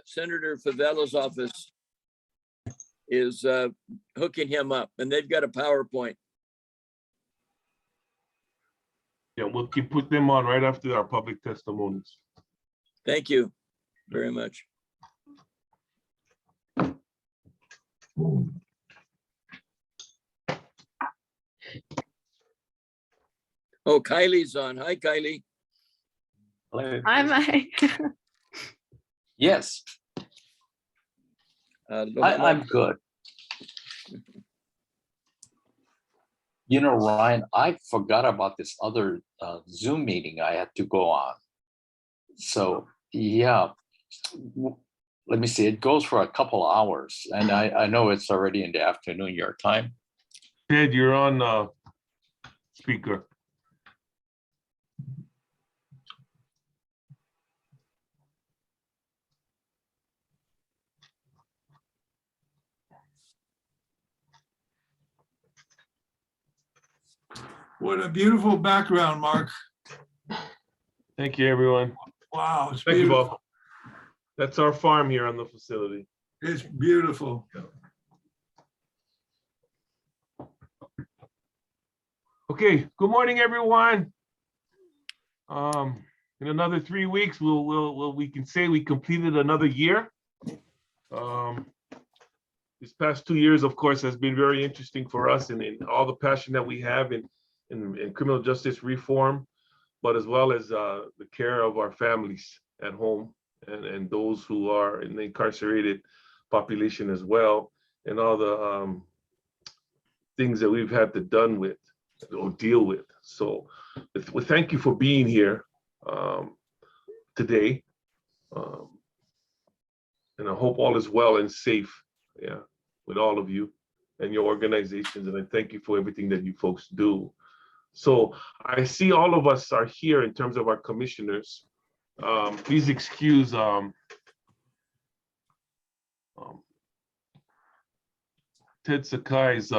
Senator Favela's office is hooking him up, and they've got a PowerPoint. Yeah, we'll put them on right after our public testimonies. Thank you very much. Oh, Kylie's on. Hi, Kylie. Hello. Hi, Mike. Yes, I'm good. You know, Ryan, I forgot about this other Zoom meeting I had to go on. So yeah, let me see, it goes for a couple of hours, and I know it's already in the afternoon your time. Ted, you're on speaker. What a beautiful background, Mark. Thank you, everyone. Wow, it's Thank you, beautiful. Bob. That's our farm here on the facility. It's beautiful. Okay, good morning, everyone. In another 3 weeks, we can say we completed another year. This past 2 years, of course, has been very interesting for us, and in all the passion that we have in criminal justice reform, but as well as the care of our families at home and those who are in the incarcerated population as well, and all the things that we've had to done with or deal with. So we thank you for being here today. And I hope all is well and safe, yeah, with all of you and your organizations. And I thank you for everything that you folks do. So I see all of us are here in terms of our commissioners. Please excuse Ted Sakai's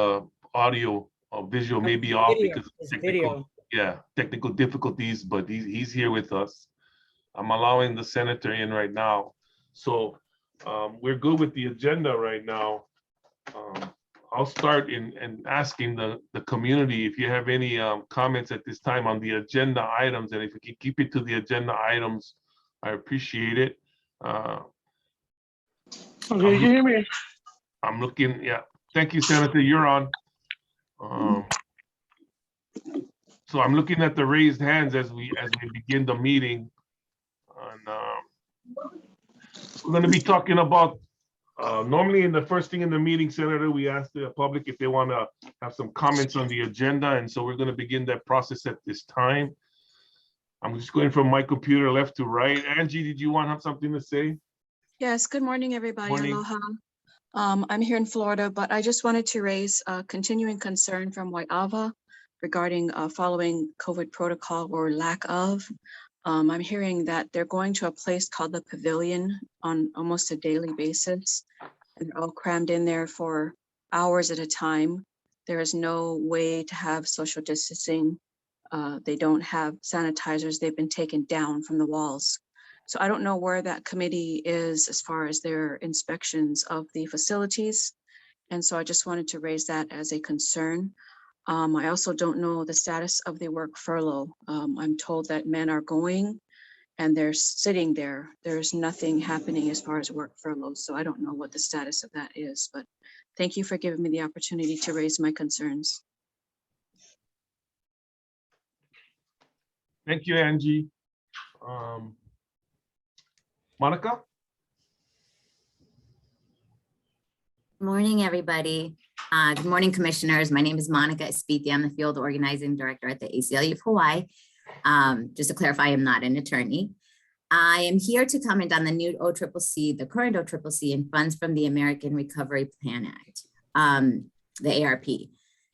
audio or visual may be off because of technical difficulties, but he's here with us. I'm allowing the senator in right now. So we're good with the agenda right now. I'll start in asking the community if you have any comments at this time on the agenda items, and if you can keep it to the agenda items, I appreciate it. Okay, can you hear me? I'm looking, yeah. Thank you, Senator, you're on. So I'm looking at the raised hands as we begin the meeting. And we're going to be talking about normally in the first thing in the meeting, Senator, we ask the public if they want to have some comments on the agenda. And so we're going to begin that process at this time. I'm just going from my computer left to right. Angie, did you want to have something to say? Yes, good morning, everybody. Morning. Aloha. I'm here in Florida, but I just wanted to raise a continuing concern from Waiava regarding following COVID protocol or lack of. I'm hearing that they're going to a place called the Pavilion on almost a daily basis. And they're all crammed in there for hours at a time. There is no way to have social distancing. They don't have sanitizers. They've been taken down from the walls. So I don't know where that committee is as far as their inspections of the facilities. And so I just wanted to raise that as a concern. I also don't know the status of the work furlough. I'm told that men are going and they're sitting there. There's nothing happening as far as work furlough. So I don't know what the status of that is, but thank you for giving me the opportunity to raise my concerns. Thank you, Angie. Monica? Morning, everybody. Good morning, commissioners. My name is Monica Espiti. I'm the field organizing director at the ACLU of Hawaii. Just to clarify, I'm not an attorney. I am here to comment on the new OCCC, the current OCCC, and funds from the American Recovery Plan Act, the ARP.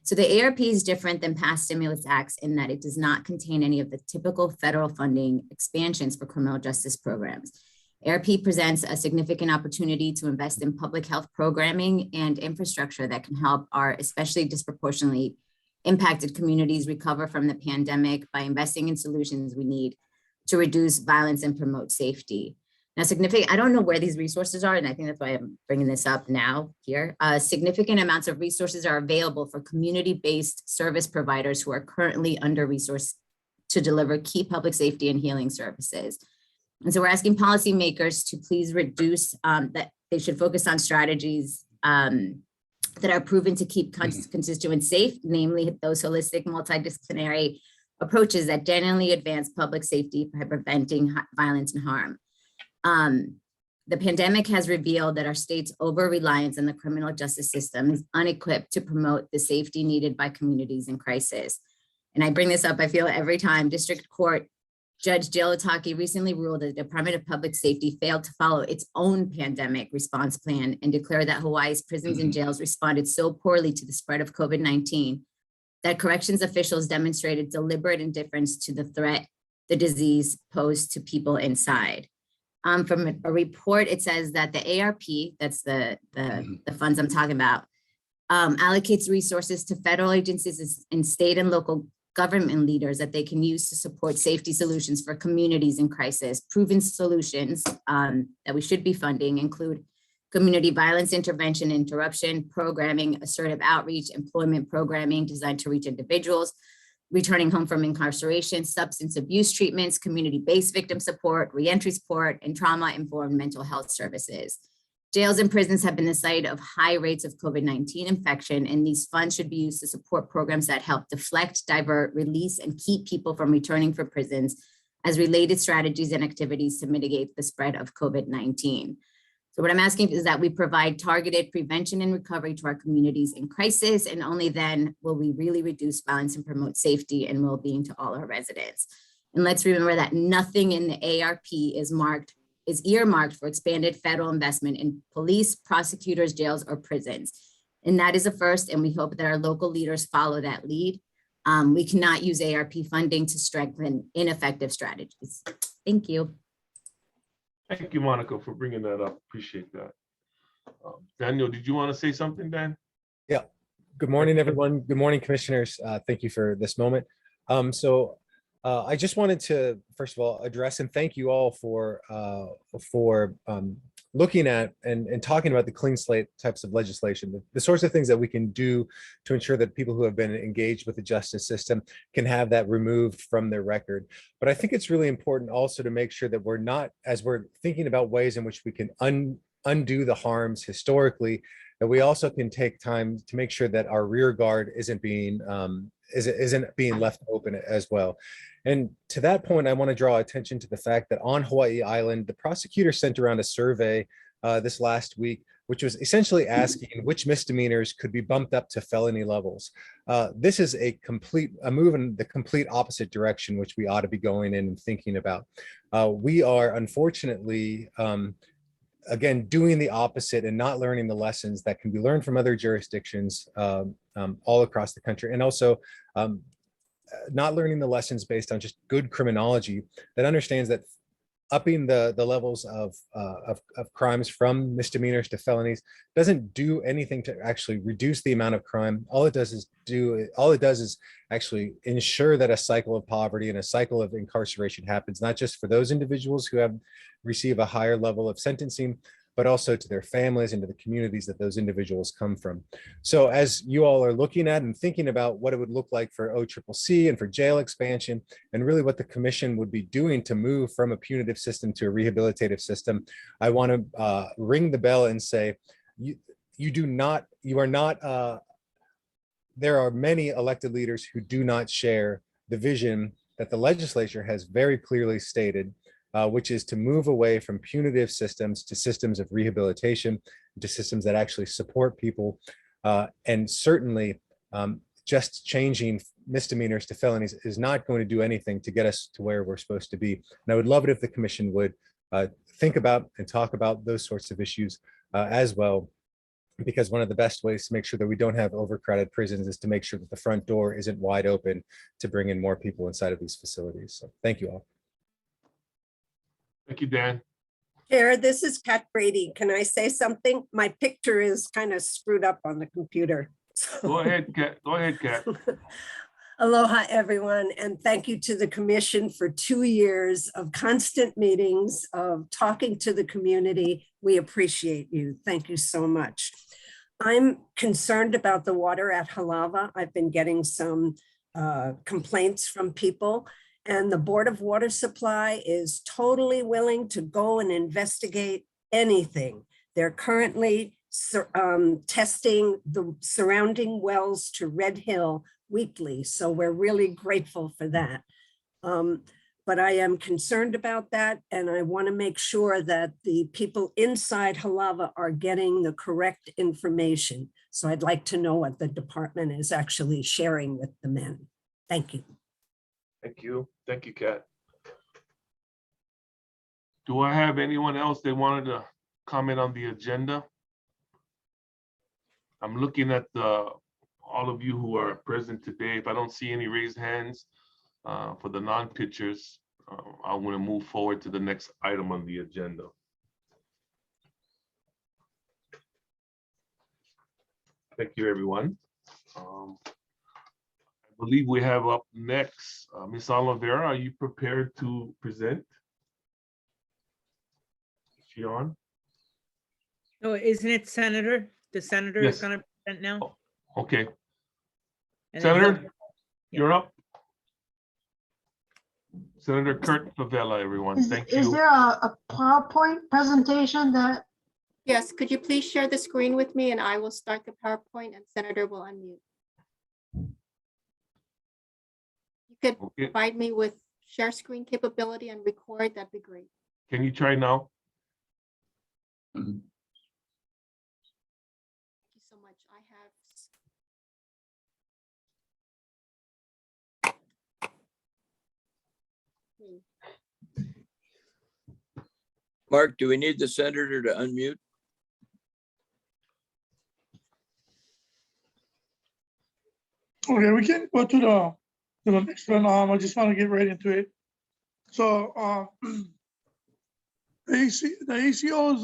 So the ARP is different than past stimulus acts in that it does not contain any of the typical federal funding expansions for criminal justice programs. ARP presents a significant opportunity to invest in public health programming and infrastructure that can help our especially disproportionately impacted communities recover from the pandemic by investing in solutions we need to reduce violence and promote safety. Now, significant, I don't know where these resources are, and I think that's why I'm bringing this up now here. Significant amounts of resources are available for community-based service providers who are currently under-resourced to deliver key public safety and healing services. And so we're asking policymakers to please reduce that they should focus on strategies that are proven to keep constituents safe, namely those holistic multidisciplinary approaches that genuinely advance public safety by preventing violence and harm. The pandemic has revealed that our state's over-reliance on the criminal justice system is unequipped to promote the safety needed by communities in crisis. And I bring this up, I feel every time. District Court Judge Jill Otake recently ruled that the Department of Public Safety failed to follow its own pandemic response plan and declared that Hawaii's prisons and jails responded so poorly to the spread of COVID-19 that corrections officials demonstrated deliberate indifference to the threat the disease posed to people inside. From a report, it says that the ARP, that's the funds I'm talking about, allocates resources to federal agencies and state and local government leaders that they can use to support safety solutions for communities in crisis. Proven solutions that we should be funding include community violence intervention, interruption, programming, assertive outreach, employment programming designed to reach individuals, returning home from incarceration, substance abuse treatments, community-based victim support, reentry support, and trauma-informed mental health services. Jails and prisons have been the site of high rates of COVID-19 infection, and these funds should be used to support programs that help deflect, divert, release, and keep people from returning from prisons as related strategies and activities to mitigate the spread of COVID-19. So what I'm asking is that we provide targeted prevention and recovery to our communities in crisis, and only then will we really reduce violence and promote safety and well-being to all our residents. And let's remember that nothing in the ARP is earmarked for expanded federal investment in police, prosecutors, jails, or prisons. And that is a first, and we hope that our local leaders follow that lead. We cannot use ARP funding to strengthen ineffective strategies. Thank you. Thank you, Monica, for bringing that up. Appreciate that. Daniel, did you want to say something, Dan? Yeah. Good morning, everyone. Good morning, commissioners. Thank you for this moment. I just wanted to, first of all, address and thank you all for looking at and talking about the clean slate types of legislation, the sorts of things that we can do to ensure that people who have been engaged with the justice system can have that removed from their record. But I think it's really important also to make sure that we're not, as we're thinking about ways in which we can undo the harms historically, that we also can take time to make sure that our rear guard isn't being left open as well. And to that point, I want to draw attention to the fact that on Hawaii Island, the prosecutor sent around a survey this last week, which was essentially asking which misdemeanors could be bumped up to felony levels. This is a move in the complete opposite direction, which we ought to be going in and thinking about. We are unfortunately, again, doing the opposite and not learning the lessons that can be learned from other jurisdictions all across the country, and also not learning the lessons based on just good criminology that understands that upping the levels of crimes from misdemeanors to felonies doesn't do anything to actually reduce the amount of crime. All it does is actually ensure that a cycle of poverty and a cycle of incarceration happens, not just for those individuals who have received a higher level of sentencing, but also to their families and to the communities that those individuals come from. So as you all are looking at and thinking about what it would look like for OCCC and for jail expansion, and really what the commission would be doing to move from a punitive system to a rehabilitative system, I want to ring the bell and say, there are many elected leaders who do not share the vision that the legislature has very clearly stated, which is to move away from punitive systems to systems of rehabilitation, to systems that actually support people. And certainly just changing misdemeanors to felonies is not going to do anything to get us to where we're supposed to be. And I would love it if the commission would think about and talk about those sorts of issues as well, because one of the best ways to make sure that we don't have overcrowded prisons is to make sure that the front door isn't wide open to bring in more people inside of these facilities. So thank you all. Thank you, Dan. Chair, this is Pat Brady. Can I say something? My picture is kind of screwed up on the computer. Go ahead, Kat. Go ahead, Kat. Aloha, everyone, and thank you to the commission for 2 years of constant meetings, of talking to the community. We appreciate you. Thank you so much. I'm concerned about the water at Halava. I've been getting some complaints from people, and the Board of Water Supply is totally willing to go and investigate anything. They're currently testing the surrounding wells to Red Hill weekly. So we're really grateful for that. But I am concerned about that. And I want to make sure that the people inside Halava are getting the correct information. So I'd like to know what the department is actually sharing with the men. Thank you. Thank you. Thank you, Kat. Do I have anyone else that wanted to comment on the agenda? I'm looking at all of you who are present today. If I don't see any raised hands for the non-pitchers, I want to move forward to the next item on the agenda. Thank you, everyone. I believe we have up next, Ms. Oliveira, are you prepared to present? Is she on? No, isn't it Senator? The senator Yes. is going to present now. Okay, And then Senator, he'll- you're up. Senator Kurt Favela, everyone. Thank Is you. there a PowerPoint presentation that, Yes, could you please share the screen with me and I will start the PowerPoint and Senator will unmute. You could Okay, provide me with share screen capability and record, that'd be great. can you try now? Mhm. Thank you so much. I have. Mark, do we need the senator to unmute? okay, we can go to the next one. I just want to get right into it. So the ACO's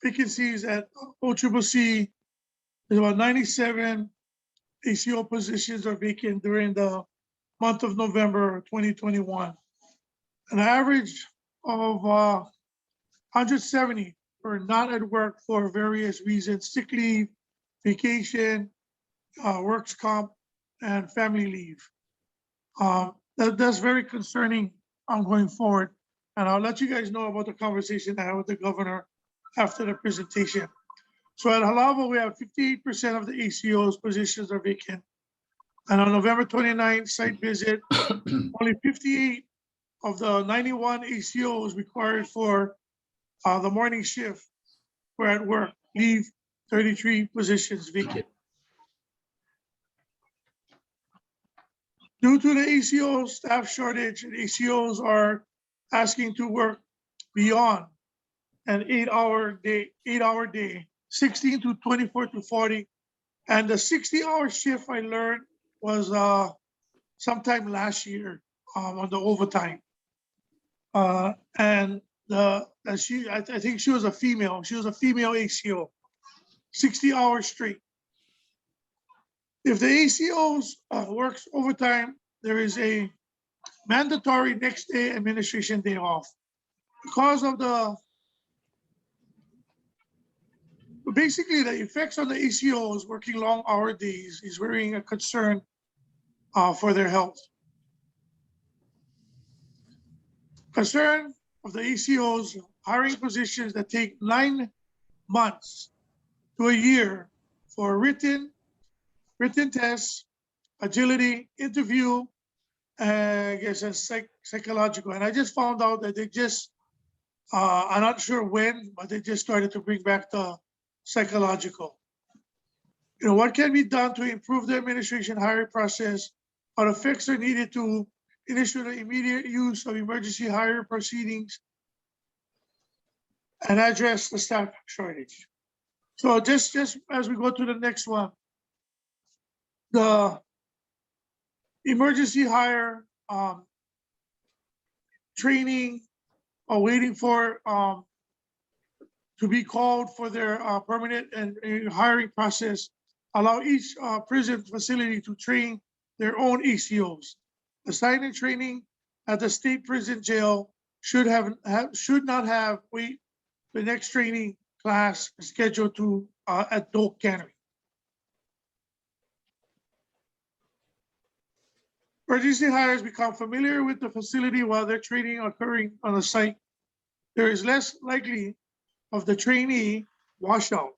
vacancies at OCCC is about 97 ACO positions are vacant during the month of November 2021. An average of 170 were not at work for various reasons: sick leave, vacation, works comp, and family leave. That's very concerning going forward. And I'll let you guys know about the conversation I had with the governor after the presentation. So at Halava, we have 58% of the ACO's positions are vacant. And on November 29th site visit, only 58 of the 91 ACOs required for the morning shift were at work, leave 33 positions vacant. Due to the ACO staff shortage, ACOs are asking to work beyond an 8-hour day, 16 to 24 to 40. And the 60-hour shift I learned was sometime last year on the overtime. And I think she was a female. She was a female ACO, 60 hours straight. If the ACOs works overtime, there is a mandatory next day administration day off. Because of basically the effects on the ACOs working long hour days is very a concern for their health. Concern of the ACOs hiring positions that take 9 months to a year for written tests, agility, interview, I guess a psychological. And I just found out that they just, I'm not sure when, but they just started to bring back the psychological. You know, what can be done to improve the administration hiring process? What effects are needed to initiate the immediate use of emergency hire proceedings and address the staff shortage? So just as we go to the next one, the emergency hire training or waiting for to be called for their permanent and hiring process, allow each prison facility to train their own ACOs. Assigned and training at the state prison jail should not have wait the next training class scheduled to at Doak Cannery. Emergency hires become familiar with the facility while their training occurring on the site. There is less likely of the trainee washout.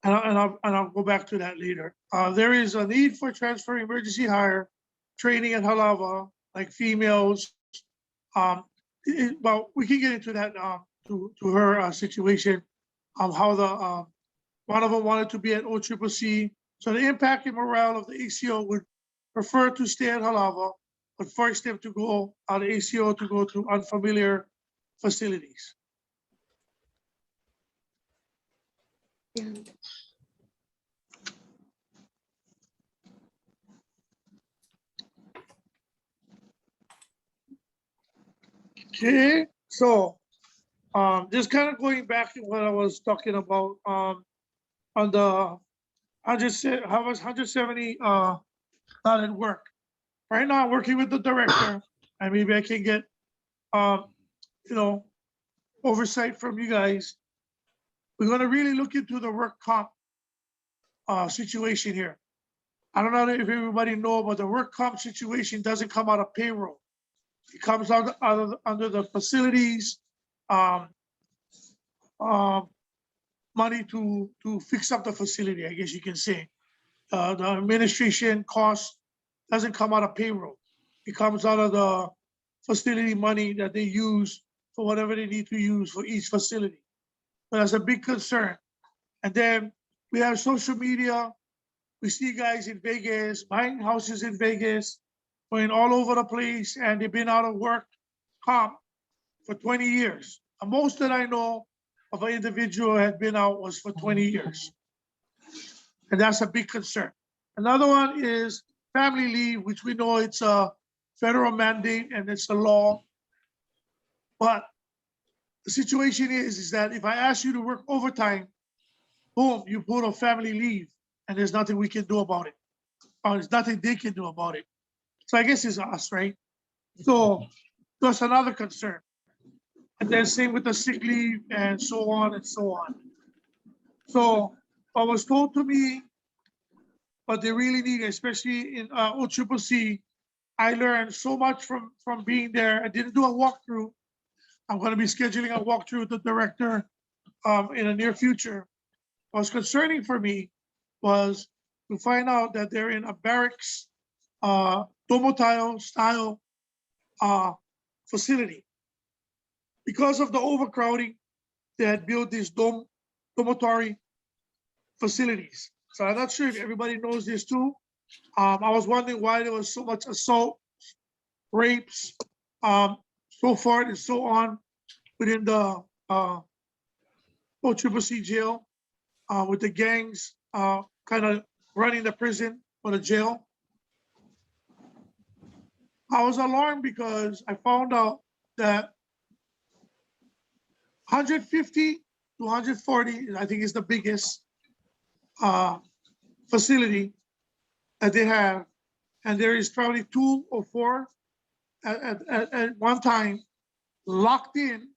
And I'll go back to that later. There is a need for transferring emergency hire training at Halava, like females. Well, we can get into that to her situation, how the one of them wanted to be at OCCC. So the impact and morale of the ACO would prefer to stay at Halava, but force them to go out of ACO to go to unfamiliar facilities. Okay, so just kind of going back to what I was talking about on the 170 not at work. Right now, I'm working with the director, and maybe I can get oversight from you guys. We're going to really look into the work comp situation here. I don't know if everybody know, but the work comp situation doesn't come out of payroll. It comes out under the facilities money to fix up the facility, I guess you can say. The administration cost doesn't come out of payroll. It comes out of the facility money that they use for whatever they need to use for each facility. But that's a big concern. And then we have social media. We see guys in Vegas, buying houses in Vegas, going all over the place, and they've been out of work comp for 20 years. And most that I know of an individual had been out was for 20 years. And that's a big concern. Another one is family leave, which we know it's a federal mandate and it's a law. But the situation is that if I ask you to work overtime, boom, you put on family leave and there's nothing we can do about it. Or there's nothing they can do about it. So I guess it's us, right? So that's another concern. And then same with the sick leave and so on and so on. So what was told to me, what they really need, especially in OCCC, I learned so much from being there. I didn't do a walkthrough. I'm going to be scheduling a walkthrough with the director in the near future. What was concerning for me was to find out that they're in a barracks domicile style facility. Because of the overcrowding, they had built these dormitory facilities. So I'm not sure if everybody knows this too. I was wondering why there was so much assault, rapes, so forth and so on within the OCCC jail, with the gangs kind of running the prison or the jail. I was alarmed because I found out that 150 to 140, I think is the biggest facility that they have. And there is probably 2 or 4 at one time locked in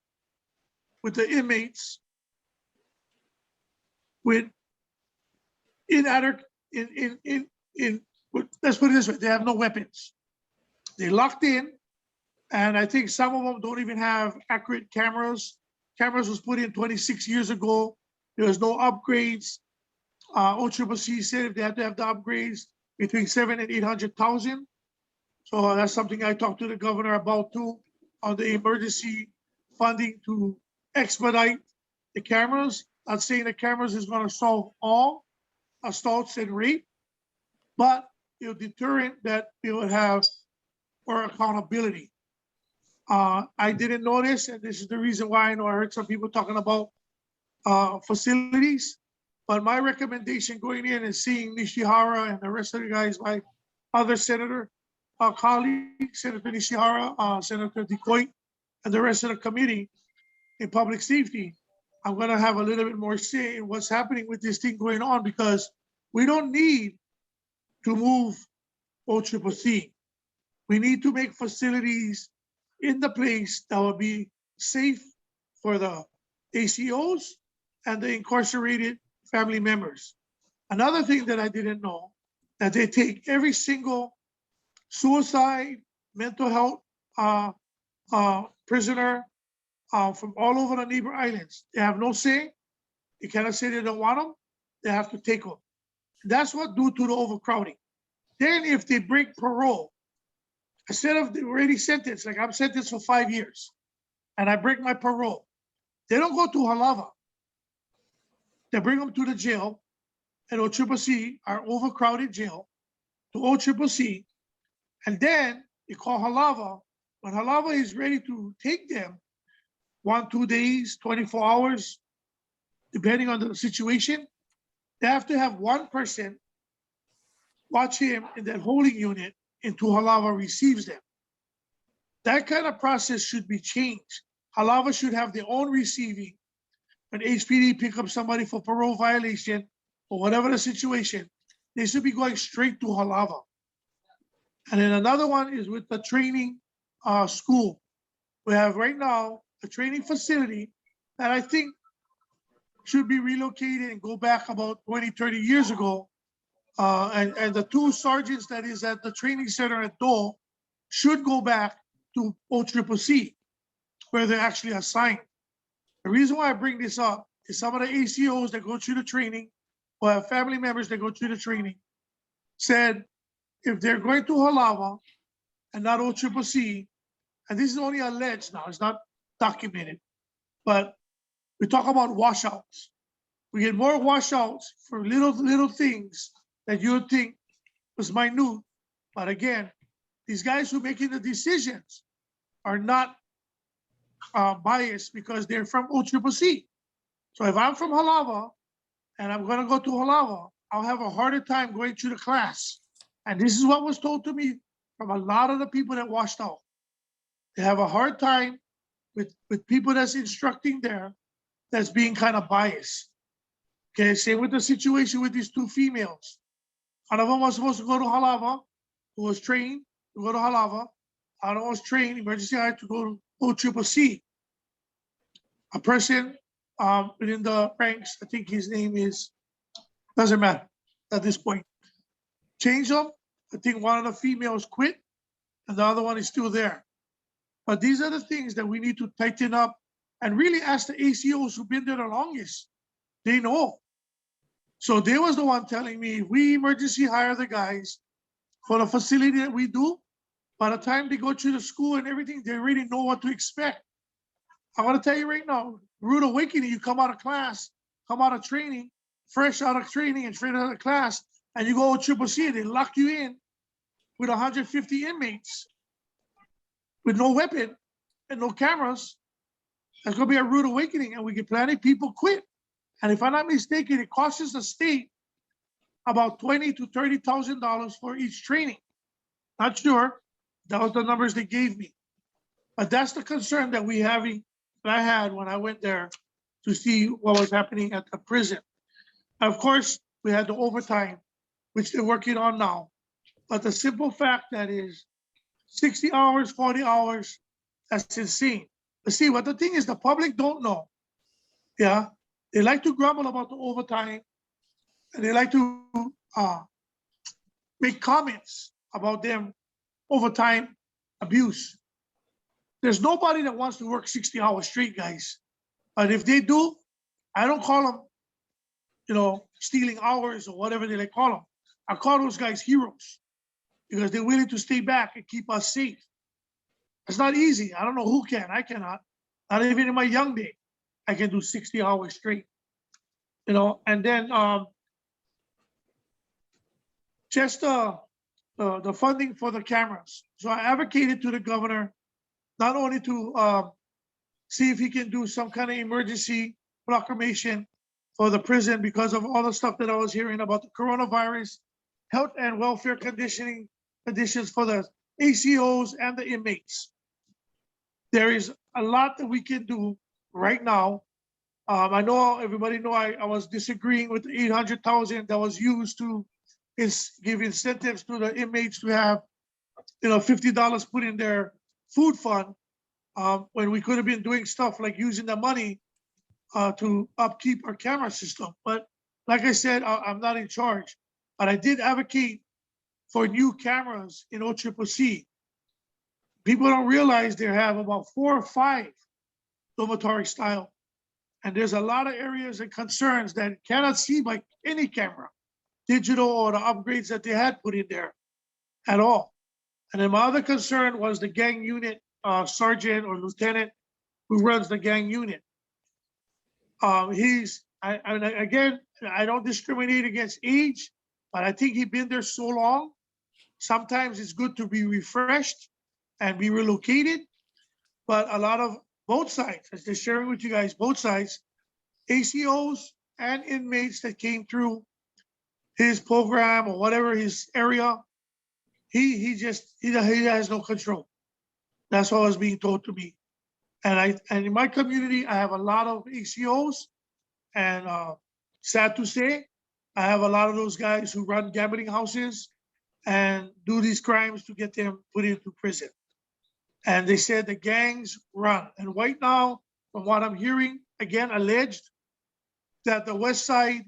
with the inmates with let's put it this way, they have no weapons. They locked in, and I think some of them don't even have accurate cameras. Cameras was put in 26 years ago. There was no upgrades. OCCC said if they had to have the upgrades between 700,000 and 800,000. So that's something I talked to the governor about too, on the emergency funding to expedite the cameras. Not saying the cameras is going to solve all assaults and rape, but it'll deterrent that they will have for accountability. I didn't know this, and this is the reason why I know I heard some people talking about facilities, but my recommendation going in and seeing Nishihara and the rest of the guys, my other senator colleague, Senator Nishihara, Senator DeCoit, and the rest of the committee in public safety, I'm gonna have a little bit more say in what's happening with this thing going on, because we don't need to move OCCC. We need to make facilities in the place that will be safe for the ACOs and the incarcerated family members. Another thing that I didn't know, that they take every single suicide, mental health prisoner from all over the neighbor islands. They have no say. You cannot say they don't want them. They have to take them. That's what due to the overcrowding. Then if they break parole, instead of already sentenced, like I'm sentenced for 5 years, and I break my parole, they don't go to Halava. They bring them to the jail at OCCC, our overcrowded jail, to OCCC, and then they call Halava. When Halava is ready to take them, 1-2 days, 24 hours, depending on the situation, they have to have one person watch him in that holding unit until Halava receives them. That kind of process should be changed. Halava should have their own receiving. When HPD pick up somebody for parole violation or whatever the situation, they should be going straight to Halava. And then another one is with the training school. We have right now a training facility that I think should be relocated and go back about 20, 30 years ago. And the 2 sergeants that is at the training center at Dole should go back to OCCC, where they're actually assigned. The reason why I bring this up is some of the ACOs that go through the training or have family members that go through the training said if they're going to Halava and not OCCC, and this is only alleged now, it's not documented, but we talk about washouts. We get more washouts for little things that you would think was minute. But again, these guys who are making the decisions are not biased because they're from OCCC. So if I'm from Halava and I'm gonna go to Halava, I'll have a harder time going through the class. And this is what was told to me from a lot of the people that washed out. They have a hard time with people that's instructing there that's being kind of biased. Okay, same with the situation with these 2 females. One of them was supposed to go to Halava, who was trained to go to Halava. One of them was trained, emergency hired to go to OCCC. A person within the ranks, I think his name is, doesn't matter at this point. Change them. I think one of the females quit and the other one is still there. But these are the things that we need to tighten up and really ask the ACOs who've been there the longest. They know. So they was the one telling me, if we emergency hire the guys for the facility that we do, by the time they go to the school and everything, they already know what to expect. I want to tell you right now, rude awakening, you come out of class, come out of training, fresh out of training and straight out of class, and you go to CCC, they lock you in with 150 inmates with no weapon and no cameras. That's gonna be a rude awakening, and we get plenty of people quit. And if I'm not mistaken, it costs the state about $20,000 to $30,000 for each training. Not sure, that was the numbers they gave me. But that's the concern that I had when I went there to see what was happening at the prison. And of course, we had the overtime, which they're working on now. But the simple fact that is 60 hours, 40 hours, that's insane. But see, what the thing is, the public don't know. Yeah, they like to grumble about the overtime, and they like to make comments about them overtime abuse. There's nobody that wants to work 60 hours straight, guys. But if they do, I don't call them, stealing hours or whatever they like call them. I call those guys heroes because they're willing to stay back and keep us safe. It's not easy. I don't know who can. I cannot. Not even in my young day, I can do 60 hours straight. And then just the funding for the cameras. So I advocated to the governor not only to see if he can do some kind of emergency proclamation for the prison because of all the stuff that I was hearing about the coronavirus, health and welfare conditions for the ACOs and the inmates. There is a lot that we can do right now. I know everybody know I was disagreeing with the 800,000 that was used to give incentives to the inmates to have, $50 put in their food fund, when we could have been doing stuff like using the money to upkeep our camera system. But like I said, I'm not in charge, but I did advocate for new cameras in OCCC. People don't realize they have about 4 or 5 dormitory style. And there's a lot of areas and concerns that cannot see by any camera, digital or the upgrades that they had put in there at all. And then my other concern was the gang unit sergeant or lieutenant who runs the gang unit. Again, I don't discriminate against age, but I think he's been there so long. Sometimes it's good to be refreshed and be relocated. But a lot of both sides, as they're sharing with you guys, both sides, ACOs and inmates that came through his program or whatever his area, he has no control. That's what was being told to me. And in my community, I have a lot of ACOs, and sad to say, I have a lot of those guys who run gambling houses and do these crimes to get them put into prison. And they said the gangs run. And right now, from what I'm hearing, again, alleged that the West Side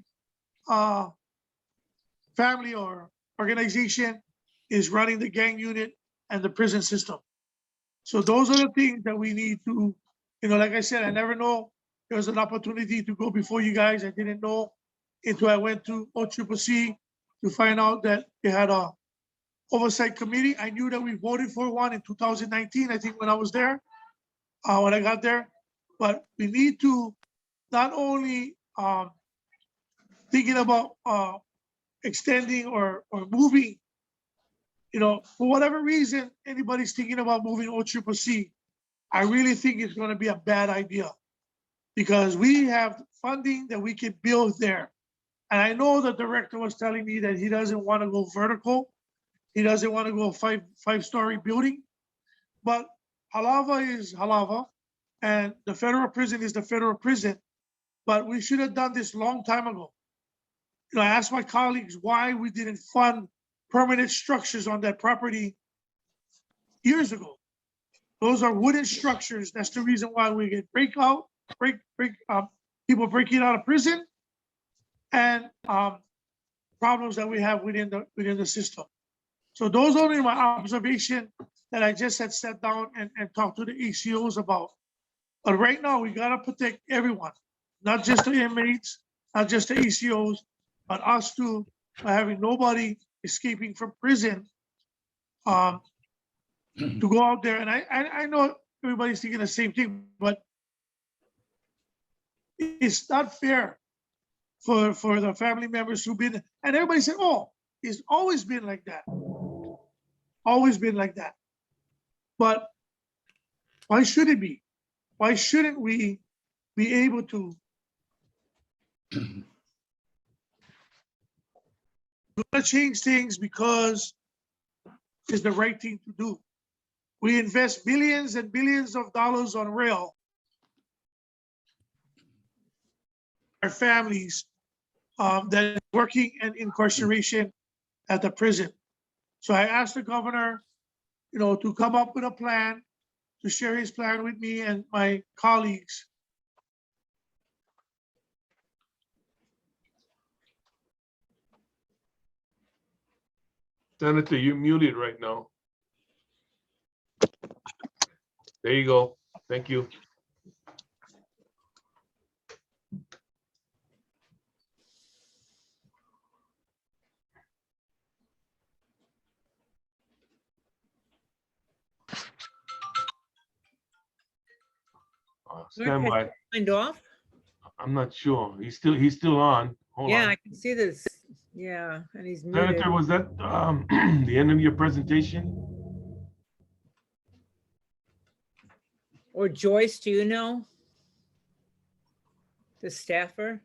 family or organization is running the gang unit and the prison system. So those are the things that we need to, like I said, I never know there was an opportunity to go before you guys. I didn't know until I went to OCCC to find out that they had a oversight committee. I knew that we voted for one in 2019, I think when I was there, when I got there. But we need to not only thinking about extending or moving, for whatever reason, anybody's thinking about moving OCCC, I really think it's going to be a bad idea because we have funding that we can build there. And I know the director was telling me that he doesn't want to go vertical. He doesn't want to go five-story building, but Halava is Halava, and the federal prison is the federal prison. But we should have done this long time ago. I asked my colleagues why we didn't fund permanent structures on that property years ago. Those are wooden structures. That's the reason why we get people breaking out of prison, and problems that we have within the system. So those are only my observation that I just had sat down and talked to the ACOs about. But right now we gotta protect everyone, not just the inmates, not just the ACOs, but us too, by having nobody escaping from prison to go out there. And I know everybody's thinking the same thing, but it's not fair for the family members who've been, and everybody said, oh, it's always been like that. Always been like that. But why should it be? Why shouldn't we be able to change things because it's the right thing to do? We invest billions and billions of dollars on rail. Our families that are working and incarceration at the prison. So I asked the governor, to come up with a plan, to share his plan with me and my colleagues. Senator, you're muted right now. There you go. Thank you. Stand by. Signed off? I'm not sure. He's still on. Hold Yeah, on. I can see this. Yeah, and he's muted. Senator, was that the end of your presentation? Or Joyce, do you know? The staffer?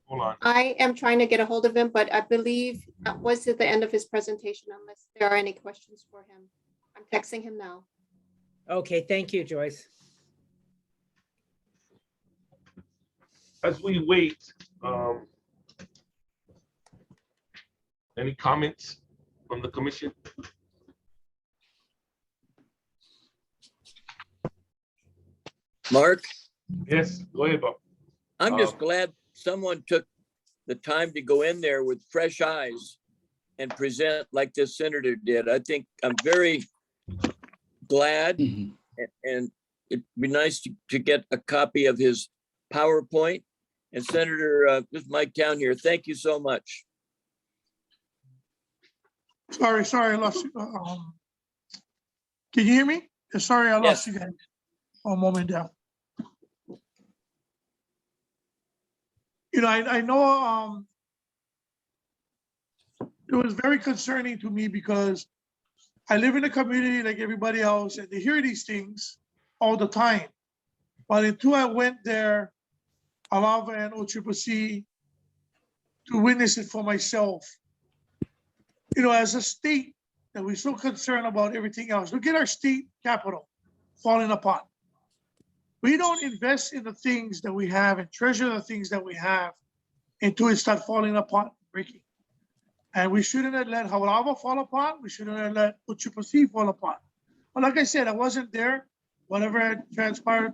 Hold on. I am trying to get a hold of him, but I believe that was at the end of his presentation, unless there are any questions for him. I'm texting him now. Okay, thank you, Joyce. As we wait, Any comments from the commission? Mark, Yes, go ahead, Bob. I'm just Uh, glad someone took the time to go in there with fresh eyes and present like this senator did. I think I'm very glad, Mhm. and it'd be nice to get a copy of his PowerPoint. And Senator, this is Mike Town here. Thank you so much. Sorry, I lost you. Can you hear me? Sorry, I lost Yes. you guys. One moment down. You know, I know it was very concerning to me because I live in a community like everybody else, and they hear these things all the time. But until I went there, Alava and OCCC, to witness it for myself, you know, as a state that we're so concerned about everything else. Look at our state capital falling apart. We don't invest in the things that we have and treasure the things that we have until it start falling apart, breaking. And we shouldn't have let Hauraba fall apart. We shouldn't have let OCCC fall apart. But like I said, I wasn't there. Whatever had transpired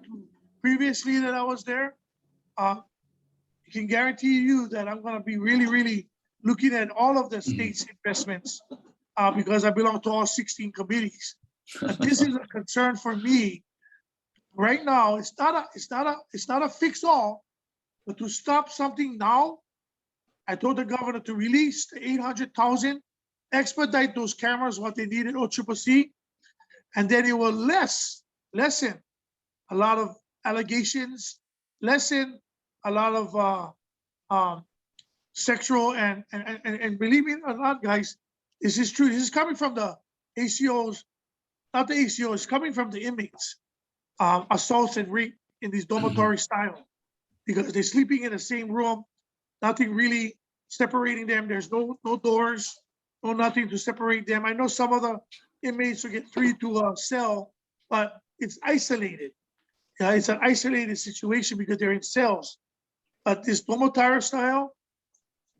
previously that I was there, I can guarantee you that I'm going to be really, really looking at all of the state's investments because I belong to all 16 committees. But this is a concern for me. Right now, it's not a fix all, but to stop something now, I told the governor to release the 800,000, expedite those cameras, what they needed, OCCC, and then it will lessen a lot of allegations, lessen a lot of sexual and believe me or not, guys, this is true. This is coming from the ACOs, not the ACOs, it's coming from the inmates. Assaults and rape in this dormitory style because they're sleeping in the same room, nothing really separating them. There's no doors, no nothing to separate them. I know some of the inmates will get free to a cell, but it's isolated. Yeah, it's an isolated situation because they're in cells. But this dormitory style,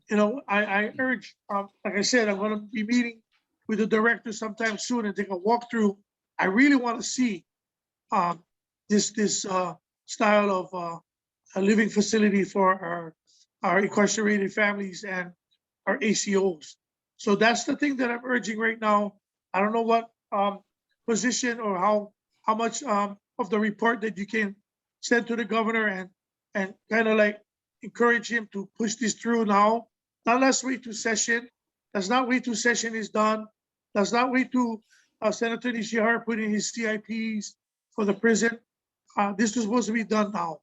you know, I urge, like I said, I'm going to be meeting with the director sometime soon and take a walkthrough. I really want to see this style of a living facility for our incarcerated families and our ACOs. So that's the thing that I'm urging right now. I don't know what position or how much of the report that you can send to the governor and kind of like encourage him to push this through now. Not let's wait to session. Let's not wait till session is done. Let's not wait to Senator Nishihara put in his CIPs for the prison. This is supposed to be done now.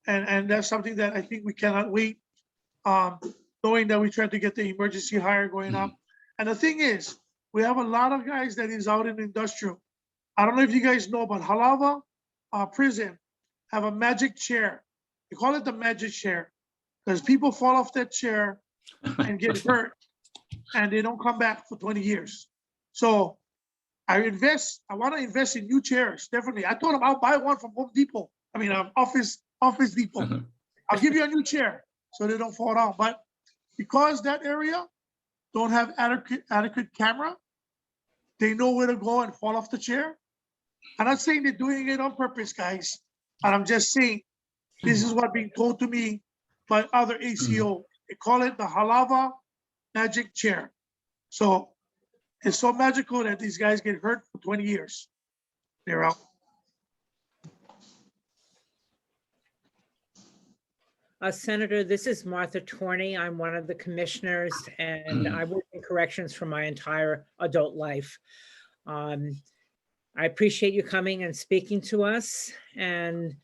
And that's something that I think we cannot wait, knowing that we tried to get the emergency hire going up. And the thing is, we have a lot of guys that is out in industrial. I don't know if you guys know, but Halava prison have a magic chair. They call it the magic chair because people fall off that chair and get hurt and they don't come back for 20 years. So I want to invest in new chairs, definitely. I told them I'll buy one from Home Depot. I mean, Office Depot. I'll give you a new chair so they don't fall down. But because that area don't have adequate camera, they know where to go and fall off the chair. I'm not saying they're doing it on purpose, guys. And I'm just saying, this is what being told to me by other ACO. They call it the Halava magic chair. So it's so magical that these guys get hurt for 20 years. They're out. Senator, this is Martha Torney. I'm one of the commissioners and I worked in corrections for my entire adult life. I appreciate you coming and speaking to us. And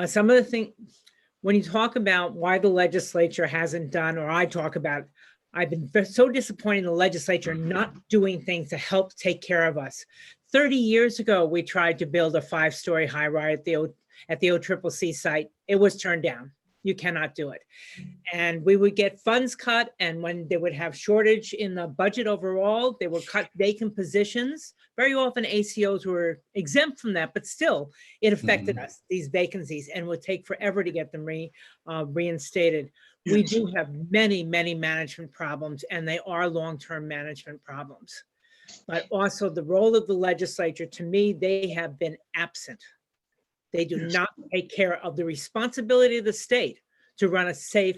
some of the things, when you talk about why the legislature hasn't done, or I talk about, I've been so disappointed in the legislature not doing things to help take care of us. 30 years ago, we tried to build a 5-story high rise at the OCCC site. It was turned down. You cannot do it. And we would get funds cut, and when they would have shortage in the budget overall, they would cut vacant positions. Very often ACOs were exempt from that, but still it affected us, these vacancies, and would take forever to get them reinstated. We Yes. do have many, many management problems, and they are long-term management problems. But also the role of the legislature, to me, they have been absent. They do Yes. not take care of the responsibility of the state to run a safe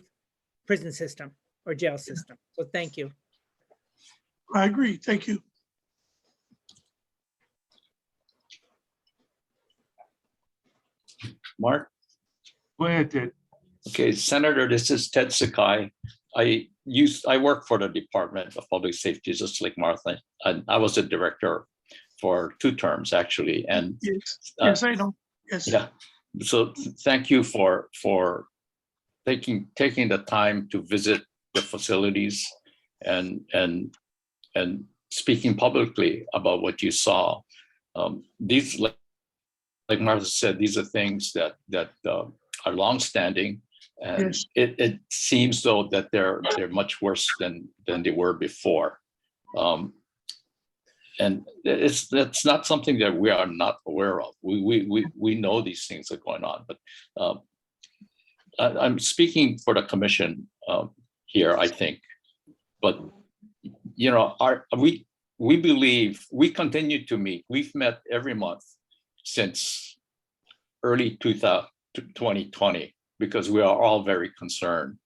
prison system or jail system. So thank you. I agree. Thank you. Mark? Go ahead, Ted. Okay, Senator, this is Ted Sakai. I work for the Department of Public Safety, just like Martha, and I was a director for 2 terms actually. And Yes, yes, I know. Yes. yeah, so thank you for taking the time to visit the facilities and speaking publicly about what you saw. These, like Martha said, these are things that are longstanding, and Yes. it seems though that they're much worse than they were before. And that's not something that we are not aware of. We know these things are going on, but I'm speaking for the commission here, I think. But you know, we believe we continue to meet. We've met every month since early 2020 because we are all very concerned,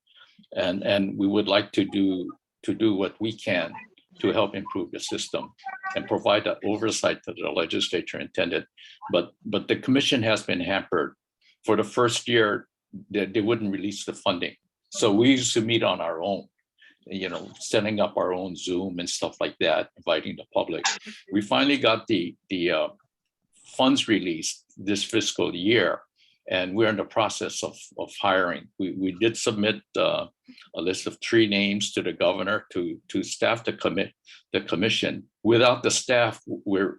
and we would like to do what we can to help improve the system and provide that oversight that the legislature intended. But the commission has been hampered. For the first year, they wouldn't release the funding. So we used to meet on our own, you know, setting up our own Zoom and stuff like that, inviting the public. We finally got the funds released this fiscal year, and we're in the process of hiring. We did submit a list of 3 names to the governor to staff the commission. Without the staff, we're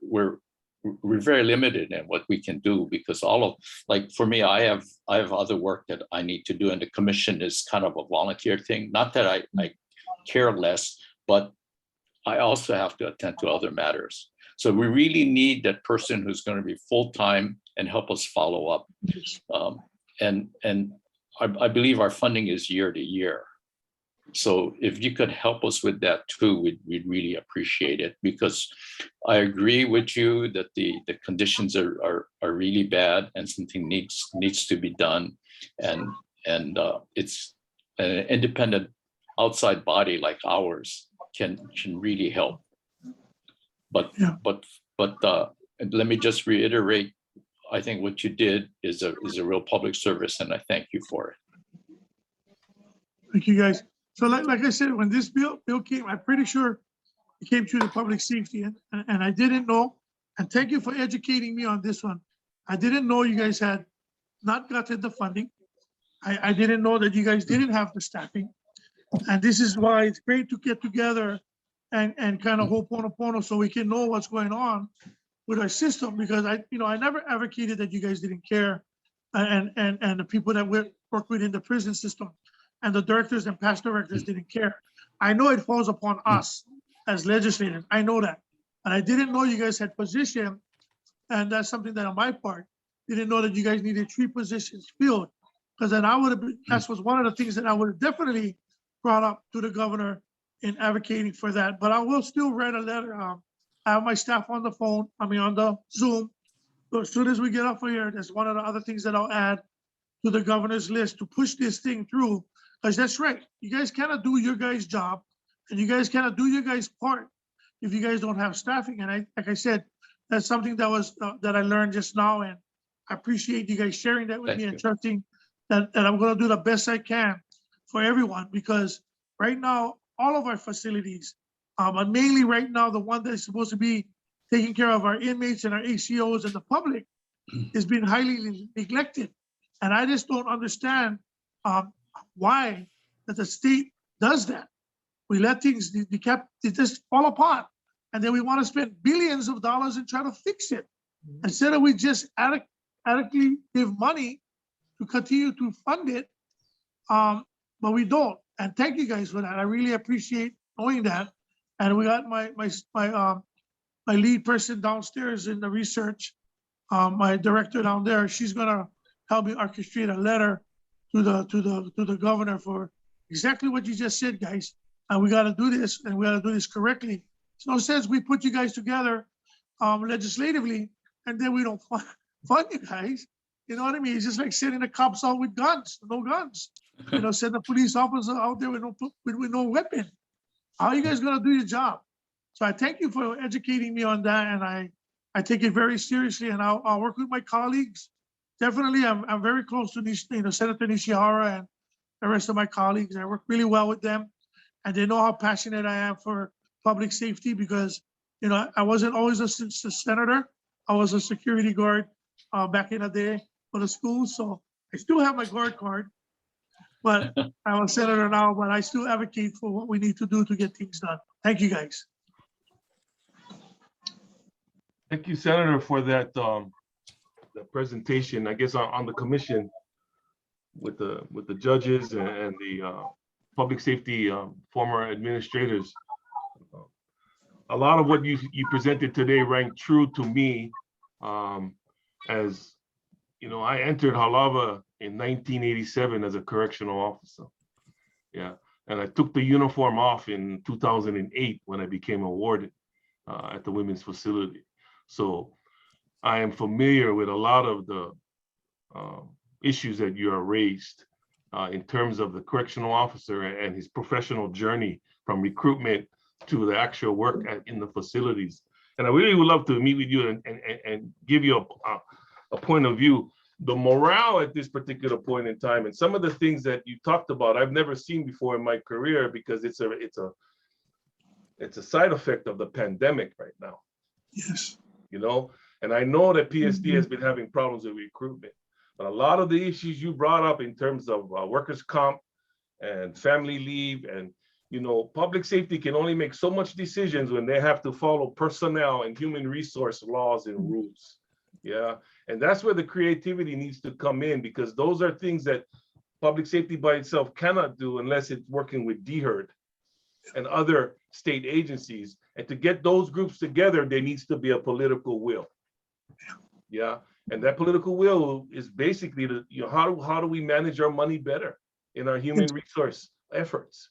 very limited in what we can do, because like for me, I have other work that I need to do, and the commission is kind of a volunteer thing. Not that I care less, but I also have to attend to other matters. So we really need that person who's going to be full-time and help us follow up. And I believe our funding is year to year. So if you could help us with that too, we'd really appreciate it, because I agree with you that the conditions are really bad and something needs to be done. And it's an independent outside body like ours can really help. But let me just reiterate, I think what you did is a real public service, and I thank you for it. Thank you, guys. So like I said, when this bill came, I'm pretty sure it came through the public safety, and I didn't know, and thank you for educating me on this one. I didn't know you guys had not gotten the funding. I didn't know that you guys didn't have the staffing. And this is why it's great to get together and kind of ho'oponopono so we can know what's going on with our system, because I never advocated that you guys didn't care, and the people that we work with in the prison system and the directors and past directors didn't care. I know it falls upon us as legislators. I know that. And I didn't know you guys had position, and that's something that on my part, didn't know that you guys needed 3 positions filled, because then I would have been, that was one of the things that I would have definitely brought up to the governor in advocating for that. But I will still write a letter. I have my staff on the phone, on the Zoom. So as soon as we get off of here, that's one of the other things that I'll add to the governor's list to push this thing through. Because that's right, you guys cannot do your guys' job, and you guys cannot do your guys' part if you guys don't have staffing. And like I said, that's something that was that I learned just now, and I appreciate you guys sharing that with me and trusting that I'm going to do the best I can for everyone. Because right now, all of our facilities, and mainly right now, the one that is supposed to be taking care of our inmates and our ACOs and the public is being highly neglected. And I just don't understand why that the state does that. We let things they just fall apart, and then we want to spend billions of dollars and try to fix it instead of we just adequately give money to continue to fund it But we don't. And thank you guys for that. I really appreciate knowing that. And we got my lead person downstairs in the research, my director down there. She's gonna help me orchestrate a letter to the governor for exactly what you just said, guys. And we got to do this, and we got to do this correctly. It's no sense we put you guys together legislatively, and then we don't fund you guys. You know what I mean? It's just like sending the cops out with guns, no guns. You know, send the police officer out there with no weapon. How are you guys gonna do your job? So I thank you for educating me on that, and I take it very seriously, and I'll work with my colleagues. Definitely, I'm very close to Senator Nishihara and the rest of my colleagues. I work really well with them, and they know how passionate I am for public safety because, you know, I wasn't always a senator. I was a security guard back in the day for the school, so I still have my guard card, but I'm a senator now, but I still advocate for what we need to do to get things done. Thank you, guys. Thank you, Senator, for that the presentation. I guess on the commission with the judges and the public safety former administrators. A lot of what you presented today rang true to me, as you know, I entered Halava in 1987 as a correctional officer. Yeah, and I took the uniform off in 2008 when I became a warden at the women's facility. So I am familiar with a lot of the issues that you are raised in terms of the correctional officer and his professional journey from recruitment to the actual work in the facilities. And I really would love to meet with you and give you a point of view. The morale at this particular point in time and some of the things that you talked about, I've never seen before in my career because it's a side effect of the pandemic right now. Yes. You know, and I know that PSD has been having problems with recruitment, but a lot of the issues you brought up in terms of workers' comp and family leave and, you know, public safety can only make so much decisions when they have to follow personnel and human resource laws and rules. Yeah, and that's where the creativity needs to come in because those are things that public safety by itself cannot do unless it's working with DHERD and other state agencies. And to get those groups together, there needs to be a political will. Yeah, and that political will is basically the, you know, how do we manage our money better in our human resource efforts?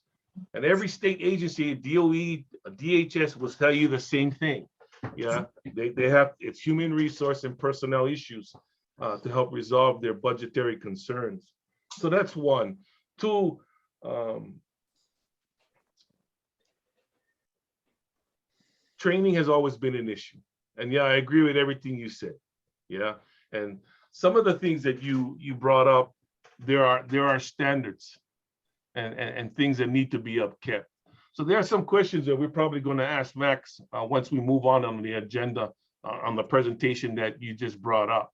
And every state agency, DOE, DHS will tell you the same thing. Yeah, they have, it's human resource and personnel issues to help resolve their budgetary concerns. So that's one. Two, training has always been an issue. And yeah, I agree with everything you said. Yeah, and some of the things that you brought up, there are standards and things that need to be upkept. So there are some questions that we're probably going to ask Max once we move on the agenda on the presentation that you just brought up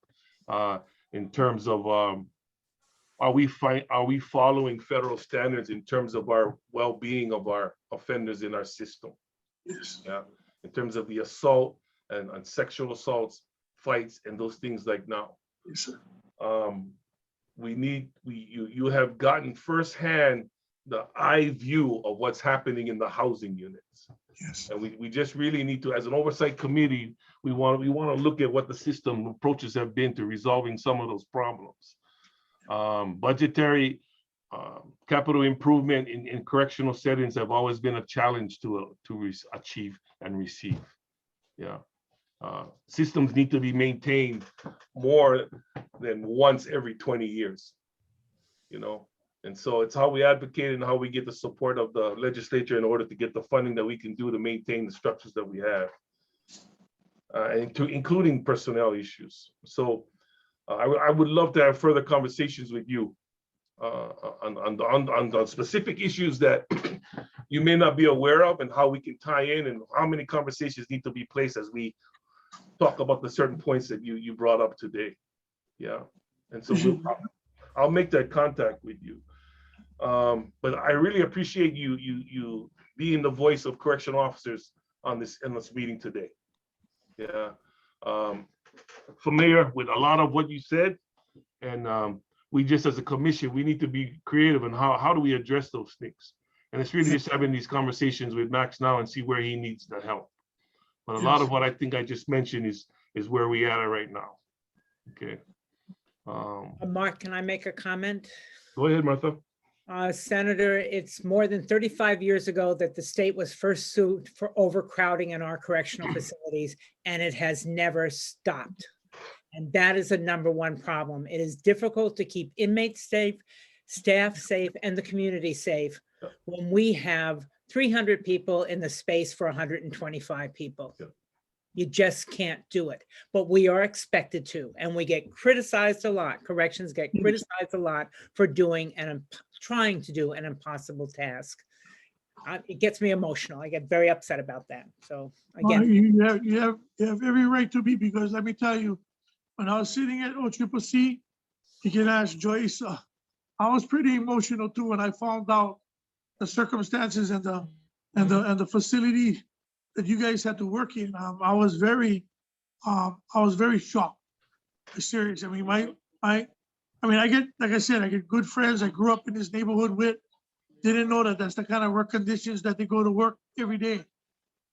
in terms of are we following federal standards in terms of our well-being of our offenders in our system? Yes. Yeah, in terms of the assault and sexual assaults, fights, and those things like now. Yes, sir. You have gotten firsthand the eye view of what's happening in the housing units. Yes. And we just really need to, as an oversight committee, we want to look at what the system approaches have been to resolving some of those problems. Budgetary capital improvement in correctional settings have always been a challenge to achieve and receive. Yeah. Systems need to be maintained more than once every 20 years, you know? And so it's how we advocate and how we get the support of the legislature in order to get the funding that we can do to maintain the structures that we have, and including personnel issues. So I would love to have further conversations with you on the specific issues that you may not be aware of and how we can tie in and how many conversations need to be placed as we talk about the certain points that you brought up today. Yeah, and so I'll make that contact with you. But I really appreciate you being the voice of correctional officers on this meeting today. Yeah, familiar with a lot of what you said, and we just as a commission, we need to be creative in how do we address those things. And it's really just having these conversations with Max now and see where he needs the help. But a lot of what I think I just mentioned is where we at right now. Okay. Mark, can I make a comment? Go ahead, Martha. Senator, it's more than 35 years ago that the state was first sued for overcrowding in our correctional facilities, and it has never stopped. And that is a #1 problem. It is difficult to keep inmates safe, staff safe, and the community safe when we have 300 people in the space for 125 people. Yep. You just can't do it, but we are expected to, and we get criticized a lot. Corrections get criticized a lot for doing and trying to do an impossible task. It gets me emotional. I get very upset about that. So Well, again, you have every right to be, because let me tell you, when I was sitting at HCSOC, you can ask Joyce, I was pretty emotional too when I found out the circumstances and the facility that you guys had to work in. I was very shocked. Serious. I mean, I get, like I said, I get good friends I grew up in this neighborhood with. Didn't know that that's the kind of work conditions that they go to work every day.